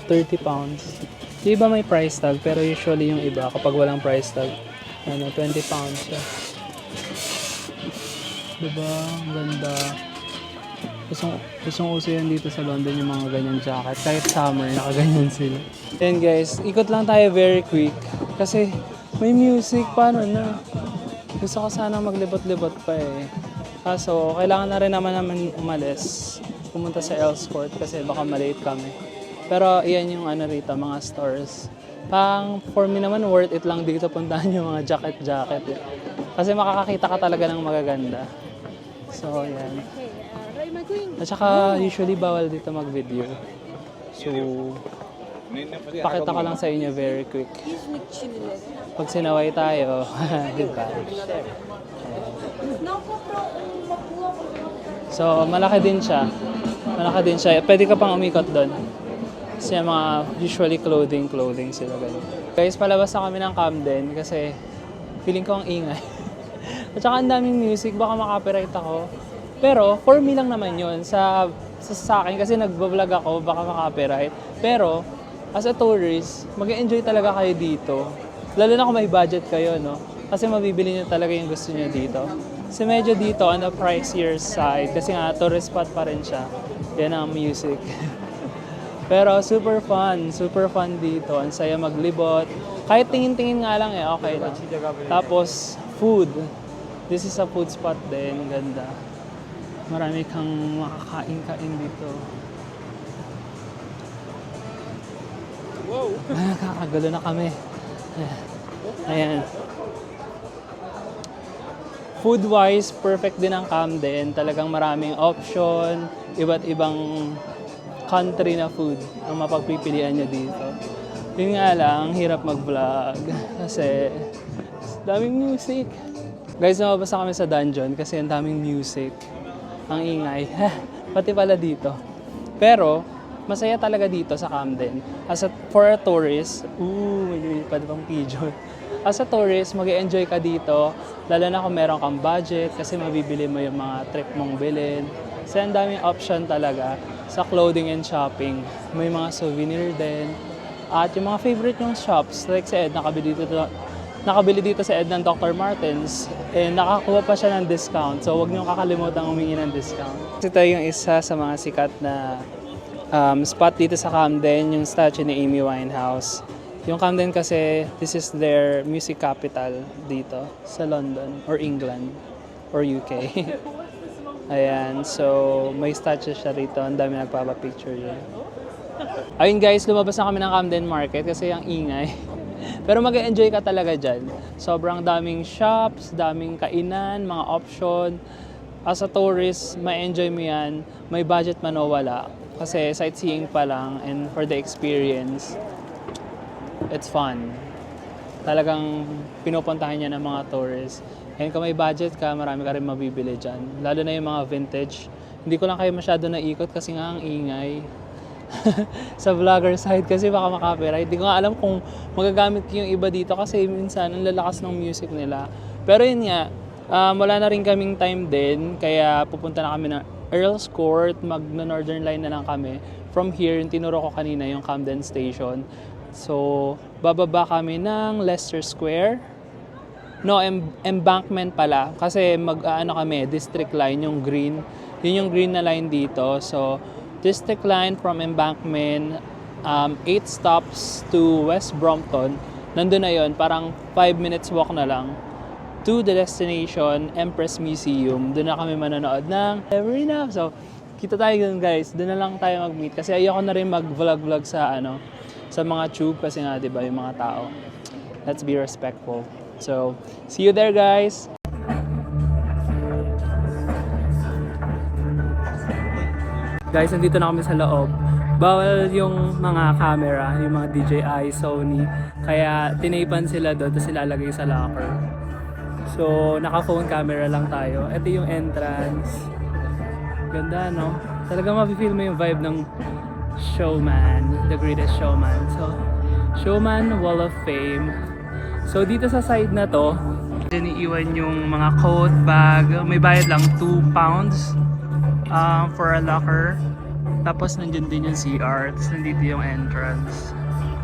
30 pounds. Yung iba may price tag, pero usually yung iba, kapag walang price tag, 20 pounds siya. Diba? Ang ganda. Gustong uso yan dito sa London yung mga ganyan jacket. Kahit summer, nakaganyan sila. Then guys, ikot lang tayo very quick. Kasi may music, paano na? Gusto ko sana maglibot-libot pa eh. Kaso, kailangan na rin naman umalis. Pumunta sa Earls Court kasi baka malate kami. Pero iyan yung rito, mga stores. For me naman, worth it lang dito puntahan yung mga jacket eh. Kasi makakakita ka talaga ng magaganda. So, yan. At saka, usually bawal dito mag-video. So, pakita ko lang sa inyo very quick. Pag sinaway tayo, diba? So, malaki din siya. Malaki din siya. Pwede ka pang umikot doon. Kasi mga usually clothing sila ganun. Guys, palabas na kami ng Camden kasi feeling ko ang ingay. At saka ang daming music, baka makapiright ako. Pero, for me lang naman yun. Sa akin, kasi nagbablog ako, baka makapiright. Pero, as a tourist, mag-enjoy talaga kayo dito. Lalo na kung may budget kayo, no? Kasi mabibili niyo talaga yung gusto niyo dito. Kasi medyo dito, on the pricier side, kasi nga, tourist spot pa rin siya. Yan ang music. Pero super fun dito. Ang saya maglibot. Kahit tingin-tingin nga lang okay lang. Tapos, food. This is a food spot din. Ganda. Marami kang makakain-kain dito. Wow! Kakagulo na kami. Ayan. Food-wise, perfect din ang Camden. Talagang maraming option. Iba't ibang country na food ang mapagpipilian nyo dito. Yun nga lang, hirap mag-vlog kasi daming music. Guys, namabasa kami sa dungeon kasi ang daming music. Ang ingay. Pati pala dito. Pero, masaya talaga dito sa Camden. For a tourist, may pwede pang pigeon. As a tourist, mag-enjoy ka dito, lalo na kung meron kang budget kasi mabibili mo yung mga trip mong bilhin. Kasi ang daming option talaga sa clothing and shopping. May mga souvenir din. At yung mga favorite yung shops, like si Ed, nakabili dito si Ed ng Dr. Martens, nakakuha pa siya ng discount. So huwag niyong kakalimutan humingi ng discount. Ito yung isa sa mga sikat na spot dito sa Camden, yung statue ni Amy Winehouse. Yung Camden kasi, this is their music capital dito sa London or England or UK. Ayan, so may statue siya rito. Ang dami nagpapapicture dyan. Ayun guys, lumabas na kami ng Camden Market kasi ang ingay. Pero mag-enjoy ka talaga dyan. Sobrang daming shops, daming kainan, mga option. As a tourist, ma-enjoy mo yan. May budget man o wala. Kasi sightseeing pa lang and for the experience, it's fun. Talagang pinupuntahan niya ng mga tourists. And kung may budget ka, marami ka rin mabibili dyan. Lalo na yung mga vintage. Hindi ko lang kayo masyado naikot kasi nga ang ingay. Sa vlogger side kasi baka makapiright. Hindi ko nga alam kung magagamit ko yung iba dito kasi minsan ang lalakas ng music nila. Pero yun nga, wala na rin kaming time din. Kaya pupunta na kami ng Earls Court. Mag-Northern Line na lang kami. From here, yung tinuro ko kanina, yung Camden Station. So, bababa kami ng Leicester Square. No, Embankment pala. Kasi kami, District Line, yung green. Yun yung green na line dito. So, District Line from Embankment, 8 stops to West Brompton. Nandun na yun, parang 5 minutes walk na lang to the destination, Empress Museum. Doon na kami manonood ng Every Now. So, kita tayo dun guys. Doon na lang tayo mag-meet. Kasi ayoko na rin mag-vlog-vlog sa sa mga tube kasi nga 'di ba yung mga tao. Let's be respectful. So, see you there guys. Guys, nandito na kami sa loob. Bawal yung mga camera, yung mga DJI, Sony. Kaya tinaypan sila doon tapos ilalagay sa locker. So, naka-phone camera lang tayo. Ito yung entrance. Ganda, no? Talagang mapifeel mo yung vibe ng showman, the greatest showman. So, Showman Wall of Fame. So, dito sa side na to, dyan iiwan yung mga coat, bag. May bayad lang 2 pounds for a locker. Tapos, nandyan din yung CR. Tapos, nandito yung entrance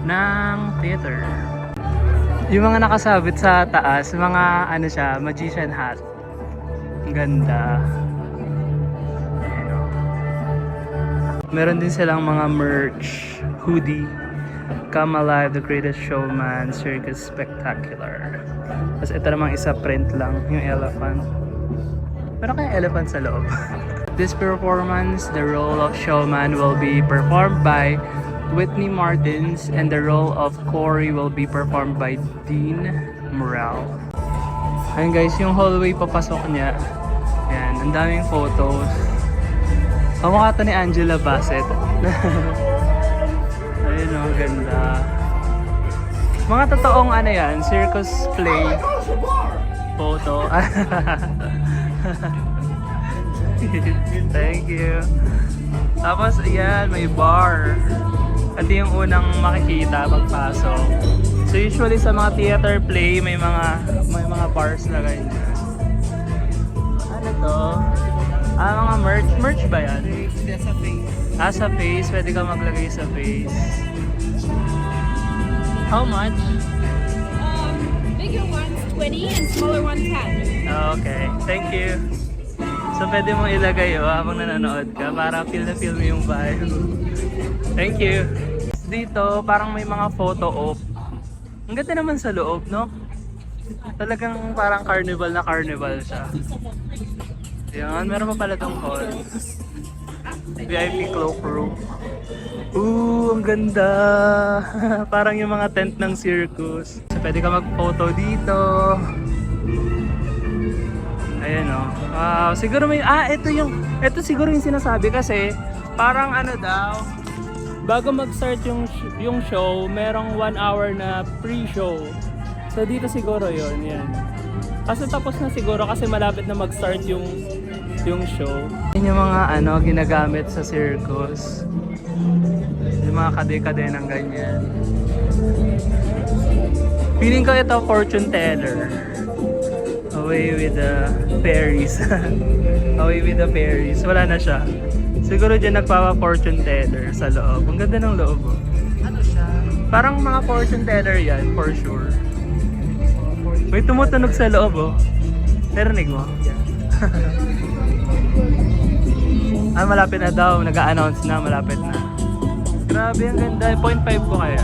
ng theater. Yung mga nakasabit sa taas, mga ano siya, magician hat. Ang ganda. Ayan, oh. Meron din silang mga merch, hoodie. Come Alive, The Greatest Showman, Circus Spectacular. Tapos ito namang isa print lang, yung elephant. Meron kayong elephant sa loob. This performance, the role of showman will be performed by Whitney Martins, and the role of Cory will be performed by Dean Morale. Ayun guys, yung hallway papasok niya. Yan, ang daming photos. Kamukha to ni Angela Bassett. Ayun o, ganda. Mga totoong ano yan, circus play photo. Thank you. Tapos ayan, may bar. Ito yung unang makikita pagpasok. So usually sa mga theater play, may mga bars na ganyan. Ano to? Mga merch ba yan? Sa face. Sa face, pwede ka maglagay sa face. How much? Bigger ones 20 and smaller ones 10. Okay, thank you. So pwede mong ilagay habang nanonood ka para feel na feel mo yung vibe. Thank you. Dito, parang may mga photo op. Ang ganda naman sa loob, no? Talagang parang carnival na carnival siya. Yan, meron pa pala tong hall. VIP cloakroom. Ooh, ang ganda! Parang yung mga tent ng circus. So, pwede ka mag-photo dito. Ayan o. Wow, siguro may... ito siguro yung sinasabi kasi parang ano daw, bago mag-start yung show, merong 1 hour na pre-show. So dito siguro yon yan. Kasi tapos na siguro kasi malapit na mag-start yung show. Yan yung mga ginagamit sa circus. Yung mga kade-kade ng ganyan. Feeling ko ito fortune teller. Away with the fairies. Away with the fairies. Wala na siya. Siguro dyan nagpapa-fortune teller sa loob. Ang ganda ng loob. Ano siya? Parang mga fortune teller yan, for sure. May tumutunog sa loob, oh. Narinig mo? Malapit na daw. Nag-a-announce na, malapit na. Grabe, ang ganda. 0.5 ko kaya.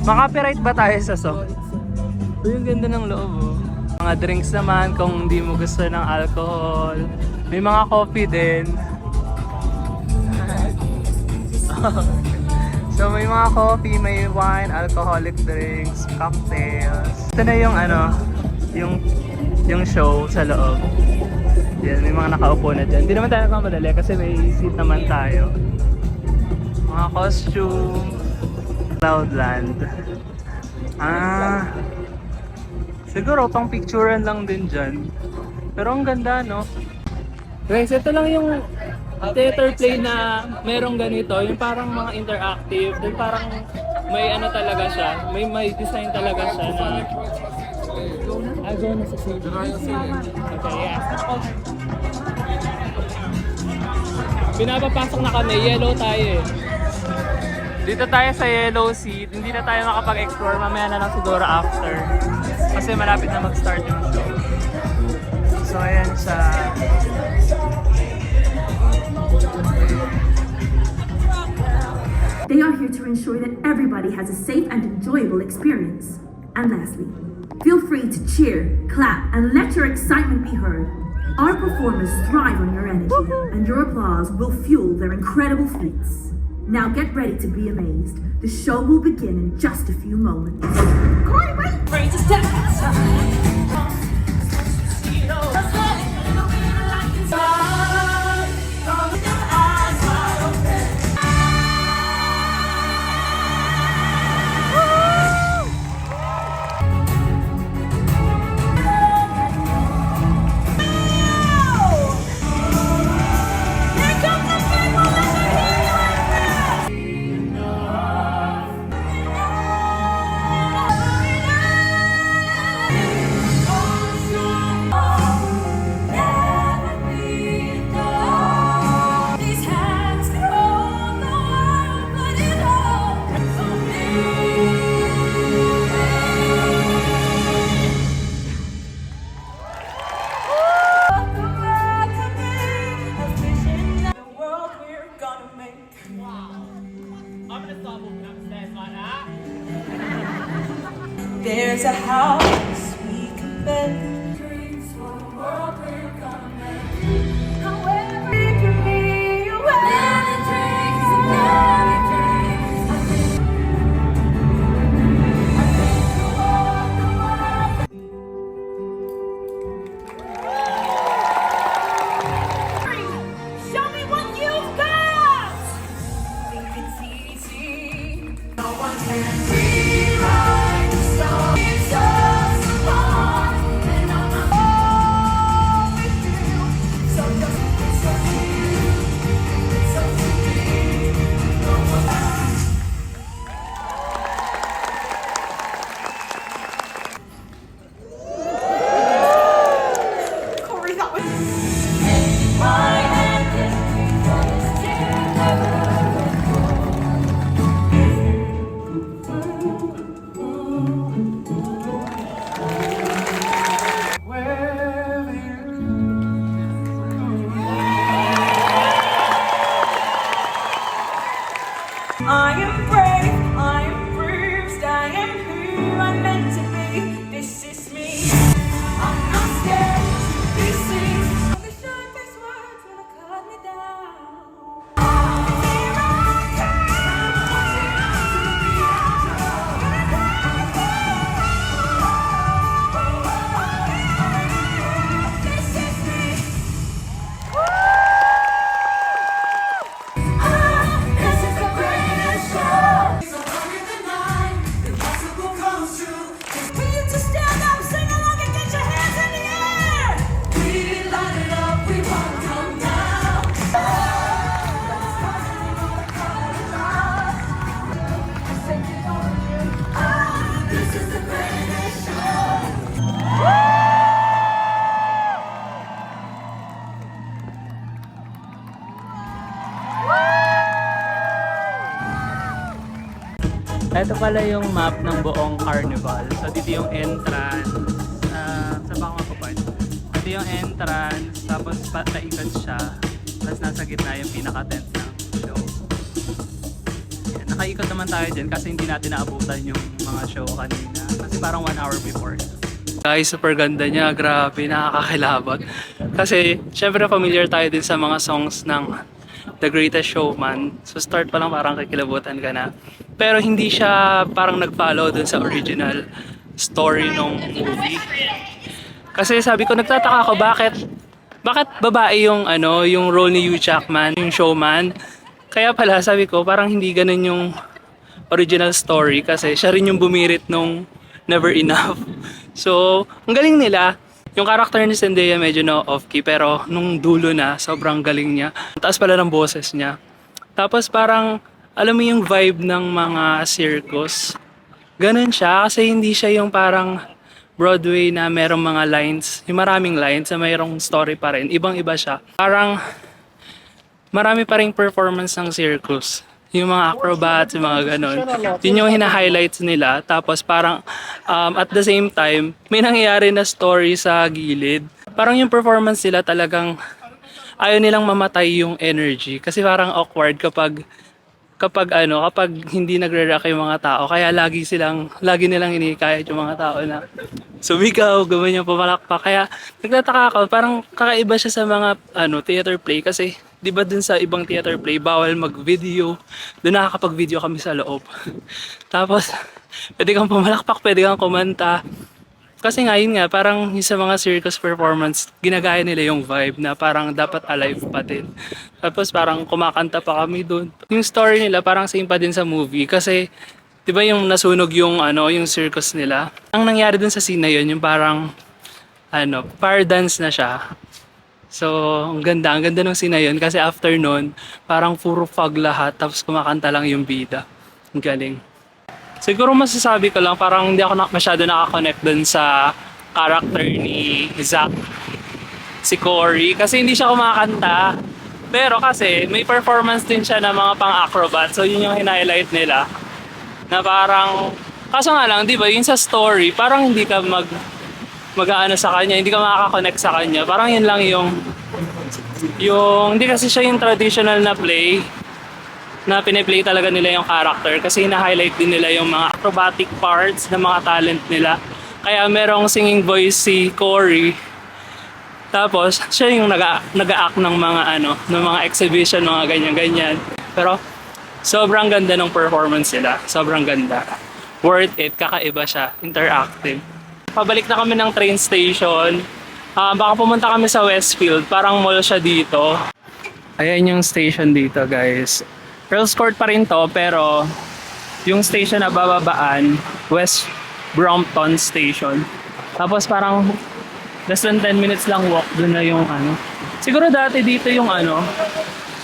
Makapiright ba tayo sa song? Yung ganda ng loob, oh. Mga drinks naman kung hindi mo gusto ng alcohol. May mga coffee din. So may mga coffee, may wine, alcoholic drinks, cocktails. Ito na yung show sa loob. Yan, may mga nakaupo na dyan. Hindi naman tayo nagmamadali kasi may seat naman tayo. Mga costume. Cloudland. Siguro pang picturean lang din dyan. Pero ang ganda, no? Guys, ito lang yung theater play na merong ganito. Yung parang mga interactive. Yung parang may talaga siya. May design talaga siya na... go na sa scene. Okay, yeah. Pinapapasok na kami. Yellow tayo eh. Dito tayo sa yellow seat. Hindi na tayo makapag-explore. Mamaya na lang siguro after. Kasi malapit na mag-start yung show. So, ayan siya. They are here to ensure that everybody has a safe and enjoyable experience. And lastly, feel free to cheer, clap, and let your excitement be heard. Our performers thrive on your energy, and your applause will fuel their incredible feats. Now get ready to be amazed. The show will begin in just a few moments. Corey, wait! Ready to step There's a house we can build. Dreams for the world we're gonna make. However it can be, many dreams, many dreams. I think the world. Show me what you've got. Think it's easy. No one can rewrite the story. It's us apart, and I'm alone with you. So just it's up to you. It's up to me. No one else. Corey, that was my hand is for this tear never. I am brave, I am bruised, I am who I'm meant to be. This is me. I'm not scared to be seen. The sharpest words will cut me down. This is me. This is the greatest show. So hurry the night, the impossible comes true. For you to stand up, sing along, and get your hands in the air. We light it up, we won't come down. This is the greatest show. Ito pala yung map ng buong carnival. So dito yung entrance. Sa baka mapapart. Ito yung entrance, tapos paikot siya. Tapos nasa gitna yung pinaka-tent ng show. Yan, nakaikot naman tayo dyan kasi hindi natin naabutan yung mga show kanina. Kasi parang 1 hour before. Guys, super ganda niya. Grabe, nakakakilabot. Kasi syempre familiar tayo din sa mga songs ng The Greatest Showman. So start pa lang parang kikilabutan ka na. Pero hindi siya parang nag-follow dun sa original story ng movie. Kasi sabi ko, nagtataka ako bakit babae yung yung role ni Hugh Jackman, yung showman. Kaya pala sabi ko, parang hindi ganun yung original story kasi siya rin yung bumirit nung Never Enough. So, ang galing nila. Yung karakter ni Zendaya medyo off-key pero nung dulo na, sobrang galing niya. Taas pala ng boses niya. Tapos parang, alam mo yung vibe ng mga circus. Ganun siya kasi hindi siya yung parang Broadway na merong mga lines, yung maraming lines na mayroong story pa rin. Ibang-iba siya. Parang marami pa rin performance ng circus. Yung mga acrobats, yung mga ganun. Yun yung hina-highlights nila. Tapos parang at the same time, may nangyayari na story sa gilid. Parang yung performance nila talagang ayaw nilang mamatay yung energy. Kasi parang awkward kapag hindi nagre-react yung mga tao. Kaya lagi nilang inikayat yung mga tao na sumigaw, gawin yung pumalakpak. Kaya nagtataka ako, parang kakaiba siya sa mga theater play kasi di ba dun sa ibang theater play, bawal mag-video. Doon nakakapag-video kami sa loob. Tapos, pwede kang pumalakpak, pwede kang kumanta. Kasi nga, yun nga, parang yung sa mga circus performance, ginagaya nila yung vibe na parang dapat alive pa din. Tapos parang kumakanta pa kami doon. Yung story nila parang same pa din sa movie kasi 'di ba yung nasunog yung yung circus nila. Ang nangyari dun sa scene na yun, yung parang fire dance na siya. So, ang ganda ng scene na yun kasi after nun, parang puro fog lahat tapos kumakanta lang yung bida. Ang galing. Siguro masasabi ko lang parang hindi ako masyado nakakonect dun sa character ni Zack, si Cory, kasi hindi siya kumakanta. Pero kasi may performance din siya ng mga pang-acrobat. So, yun yung highlight nila. Na parang, kaso nga lang, di ba, yun sa story, parang hindi ka mag-aano sa kanya, hindi ka makaka-connect sa kanya. Parang yun lang yung, hindi kasi siya yung traditional na play, na piniplay talaga nila yung character, kasi hina-highlight din nila yung mga acrobatic parts ng mga talent nila. Kaya merong singing voice si Cory, tapos siya yung nag-a-act ng mga ng mga exhibition, mga ganyan-ganyan. Pero, sobrang ganda ng performance nila. Sobrang ganda. Worth it. Kakaiba siya. Interactive. Pabalik na kami ng train station. Baka pumunta kami sa Westfield. Parang mall siya dito. Ayan yung station dito, guys. Earls Court pa rin to, pero yung station na bababaan, West Brompton Station. Tapos parang less than 10 minutes lang walk. Doon na yung Siguro dati dito yung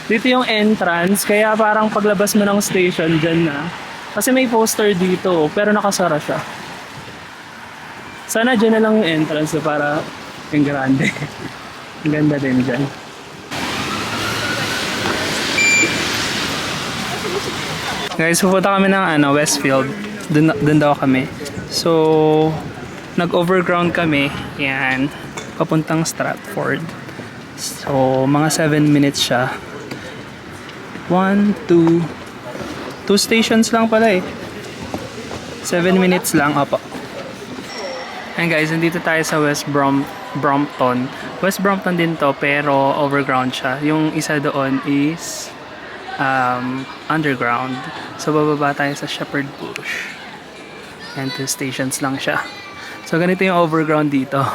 dito yung entrance, kaya parang paglabas mo ng station dyan na. Kasi may poster dito, pero nakasara siya. Sana dyan na lang yung entrance para yung grande. Ang ganda din dyan. Guys, pupunta kami ng Westfield. Dun daw kami. So, nag-overground kami. Yan. Papuntang Stratford. So, mga 7 minutes siya. 1, 2 stations lang pala eh. 7 minutes lang, apa. And guys, nandito tayo sa West Brompton. West Brompton din to, pero overground siya. Yung isa doon is underground. So bababa tayo sa Shepherd Bush. And 2 stations lang siya. So ganito yung overground dito.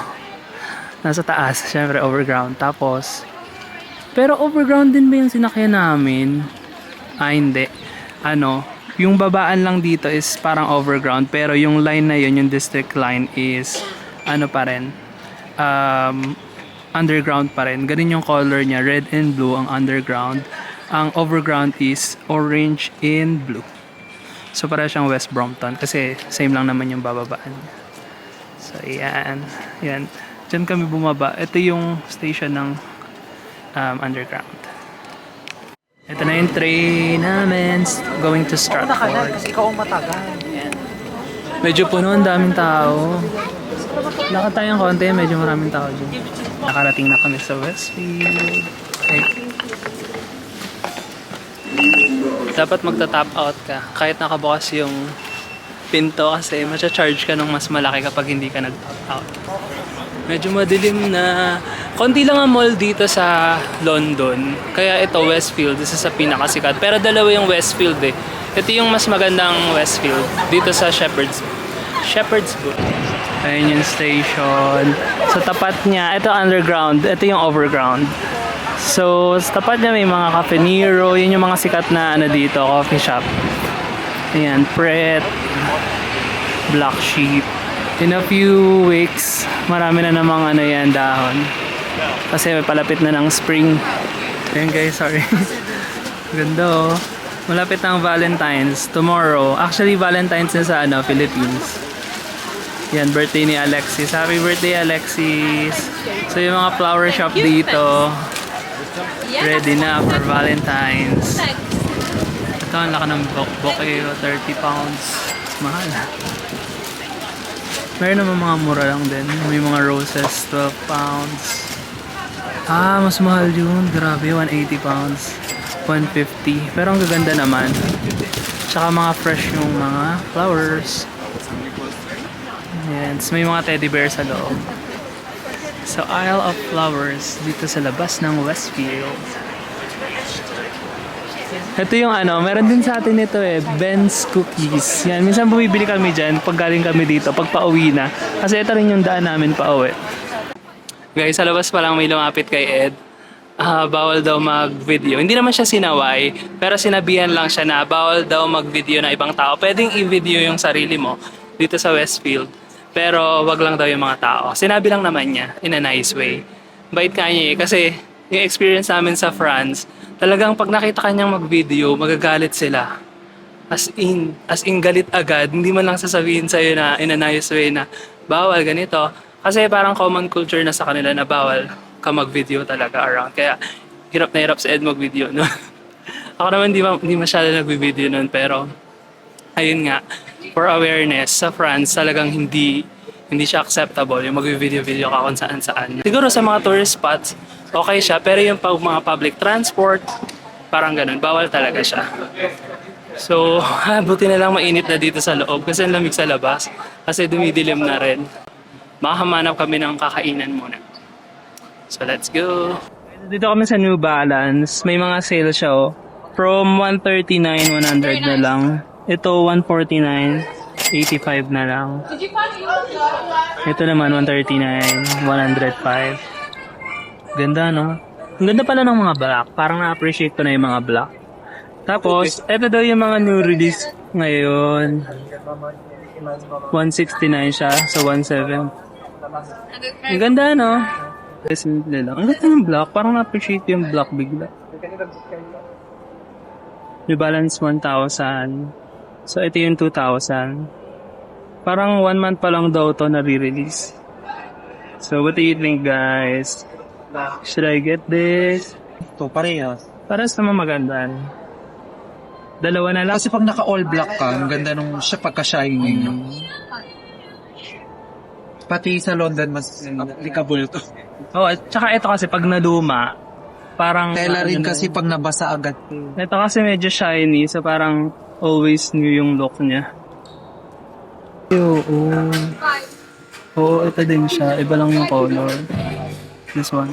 Nasa taas, syempre overground. Tapos pero overground din ba yung sinakyan namin? Hindi. Yung babaan lang dito is parang overground, pero yung line na yun, yung district line is pa rin, underground pa rin. Ganun yung color niya, red and blue ang underground. Ang overground is orange and blue. So para siyang West Brompton kasi same lang naman yung bababaan. So yan. Diyan kami bumaba. Ito yung station ng underground. Ito na yung train namin going to Stratford. Kasi ikaw ang matagal. Ayan. Medyo puno, ang daming tao. Lakad tayong konti, medyo maraming tao dyan. Nakarating na kami sa Westfield. Okay. Dapat magta-tap out ka kahit nakabukas yung pinto kasi matcha-charge ka ng mas malaki kapag hindi ka nag-tap out. Medyo madilim na. Konti lang ang mall dito sa London. Kaya ito, Westfield. Isa sa pinakasikat. Pero dalawa yung Westfield eh. Ito yung mas magandang Westfield. Dito sa Shepherd's Bush. Ayun yung station. Sa tapat niya, ito underground. Ito yung overground. So, sa tapat niya may mga Cafe Nero. Yun yung mga sikat na dito, coffee shop. Ayan, Pret, Black Sheep. In a few weeks, marami na namang dahon. Kasi may palapit na ng spring. Ayan guys, sorry. Ganda oh. Malapit na ang Valentine's. Tomorrow. Actually, Valentine's na sa Philippines. Yan, birthday ni Alexis. Happy birthday, Alexis. So, yung mga flower shop dito, ready na for Valentine's. Ito, ang laki ng bouquet. 30 pounds. Mahal. Meron naman mga mura lang din. May mga roses, 12 pounds. Mas mahal yun. Grabe, 180 pounds. 150. Pero ang gaganda naman. Tsaka mga fresh yung mga flowers. Ayan. So, may mga teddy bear sa loob. So, Isle of Flowers dito sa labas ng Westfield. Ito yung ano, meron din sa atin ito eh, Ben's Cookies. Yan, minsan bumibili kami dyan pag galing kami dito, pag pauwi na. Kasi ito rin yung daan namin pauwi. Guys, sa labas pa lang may lumapit kay Ed. Bawal daw mag-video. Hindi naman siya sinaway, pero sinabihan lang siya na bawal daw mag-video na ibang tao. Pwedeng i-video yung sarili mo dito sa Westfield. Pero wag lang daw yung mga tao. Sinabi lang naman niya, in a nice way. Bait ka niya eh, kasi yung experience namin sa France, talagang pag nakita kanyang mag-video, magagalit sila. As in galit agad, hindi man lang sasabihin sa'yo na in a nice way na bawal ganito. Kasi parang common culture na sa kanila na bawal ka mag-video talaga around. Kaya hirap na hirap si Ed mag-video no? Ako naman hindi masyado nag-video nun, pero ayun nga, for awareness, sa France talagang hindi siya acceptable yung mag-video ka kung saan-saan. Siguro sa mga tourist spots, okay siya, pero yung mga public transport, parang ganun, bawal talaga siya. So, buti na lang mainit na dito sa loob kasi ang lamig sa labas. Kasi dumidilim na rin. Makahamanap kami ng kakainan muna. So, let's go! Dito kami sa New Balance. May mga sale siya oh. From 139, 100 na lang. Ito, 149. 85 na lang. Ito naman 139, 105. Ganda no? Ang ganda pala ng mga black. Parang na-appreciate ko na yung mga black. Tapos, ito daw yung mga new release ngayon. 169 siya sa 17. Ang ganda no? Simple lang. Ang ganda ng black. Parang na-appreciate yung black bigla. New Balance 1,000. So, ito yung 2,000. Parang 1 month pa lang daw to na-re-release. So, what do you think, guys? Should I get this? Ito, parehas. Parehas naman maganda. Dalawa na lang. Kasi pag naka-all black ka, ang ganda nung siya pagka-shiny. Pati sa London, mas applicable to. Oh, at saka ito kasi pag naluma, parang... Tela rin kasi pag nabasa agad. Ito kasi medyo shiny, so parang always new yung look niya. Oo, ito din siya. Iba lang yung color. This one.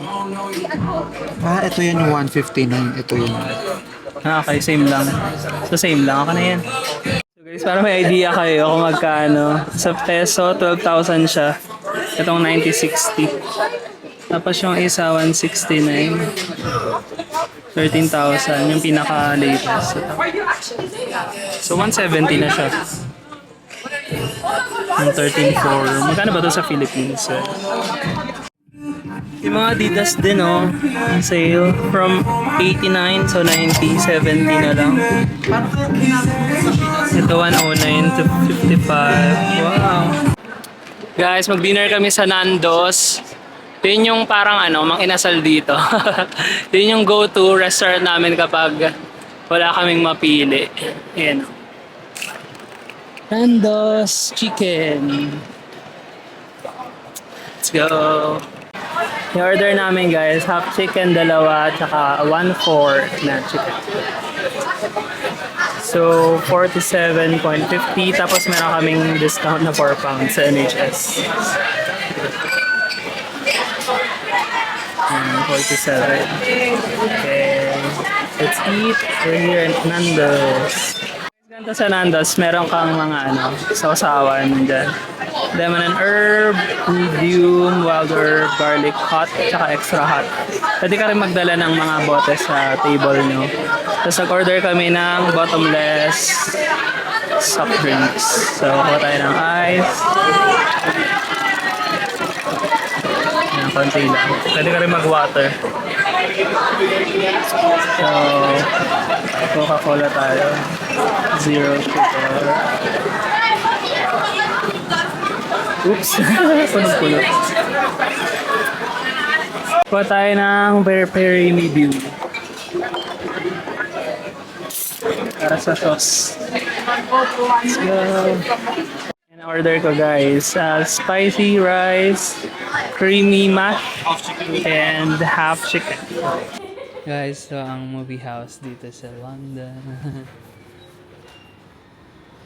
Ito yan yung 159. Ito yun. Okay, same lang. So same lang. Ako na yan. So guys, para may idea kayo kung magkano. Sa peso, 12,000 siya. Itong 9060. Tapos yung isa, 169. 13,000. Yung pinaka-latest. So 170 na siya. Yung 13.4. Magkano ba ito sa Philippines? Yung mga Adidas din oh, sale from 89 so 90, 70 na lang. Ito 109 to 55. Wow. Guys, mag-dinner kami sa Nando's. Yun yung parang mang inasal dito. Yun yung go-to restaurant namin kapag wala kaming mapili. Ayan. Nando's Chicken. Let's go. Yung order namin guys, half chicken, dalawa, tsaka 1/4 na chicken. So, 47.50. Tapos meron kaming discount na 4 pounds sa NHS. 47. Okay. Let's eat. We're here at Nando's. Ganito sa Nando's, meron kang mga sausawan dyan. Lemon and herb, medium, wild herb, garlic hot, tsaka extra hot. Pwede ka rin magdala ng mga bote sa table nyo. Tapos nag-order kami ng bottomless soft drinks. So, kuha tayo ng ice. Ayan, konti lang. Pwede ka rin mag-water. So, Coca-Cola tayo. Zero sugar. Oops. Puno-puno. Kuha tayo ng peri-peri medium. Para sa sauce. Let's go. In-order ko guys. Spicy rice, creamy mash, and half chicken. Guys, so ang movie house dito sa London.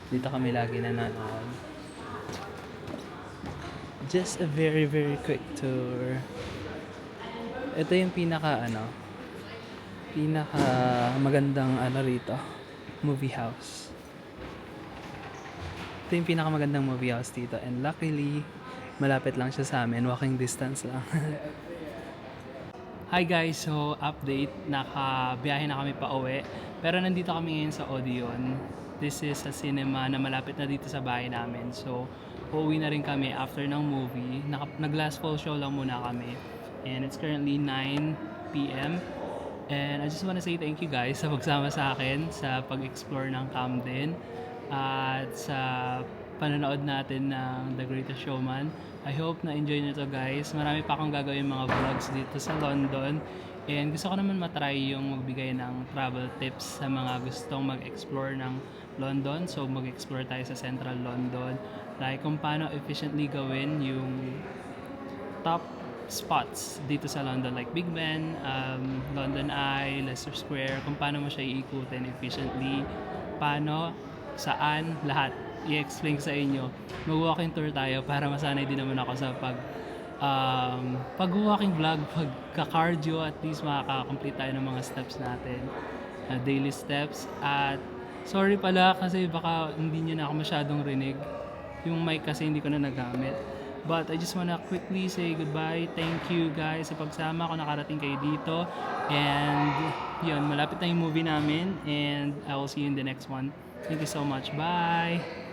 Dito kami lagi nanonood. Just a very very quick tour. Ito yung pinaka pinaka magandang ano rito, movie house. Ito yung pinakamagandang movie house dito, and luckily malapit lang siya sa amin, walking distance lang. Hi guys, so update, nakabiyahe na kami pa uwi, pero nandito kami ngayon sa Odeon. This is a cinema na malapit na dito sa bahay namin, so uuwi na rin kami after ng movie. Nag-last full show lang muna kami, and it's currently 9 p.m. And I just wanna say thank you guys sa pagsama sa akin sa pag-explore ng Camden at sa panonood natin ng The Greatest Showman. I hope na enjoy nyo to guys. Marami pa akong gagawin mga vlogs dito sa London. And gusto ko naman matry yung magbigay ng travel tips sa mga gustong mag-explore ng London. So mag-explore tayo sa Central London. Like kung paano efficiently gawin yung top spots dito sa London, like Big Ben, London Eye, Leicester Square, kung paano mo siya iikutin efficiently, paano, saan, lahat i-explain sa inyo. Mag-walking tour tayo para masanay din naman ako sa pag-walking vlog, pagka-cardio, at least makaka-complete tayo ng mga steps natin, daily steps. At sorry pala kasi baka hindi nyo na ako masyadong rinig, yung mic kasi hindi ko na nagamit. But I just wanna quickly say goodbye. Thank you guys sa pagsama ko, nakarating kayo dito. And yun, malapit na yung movie namin. And I will see you in the next one. Thank you so much. Bye!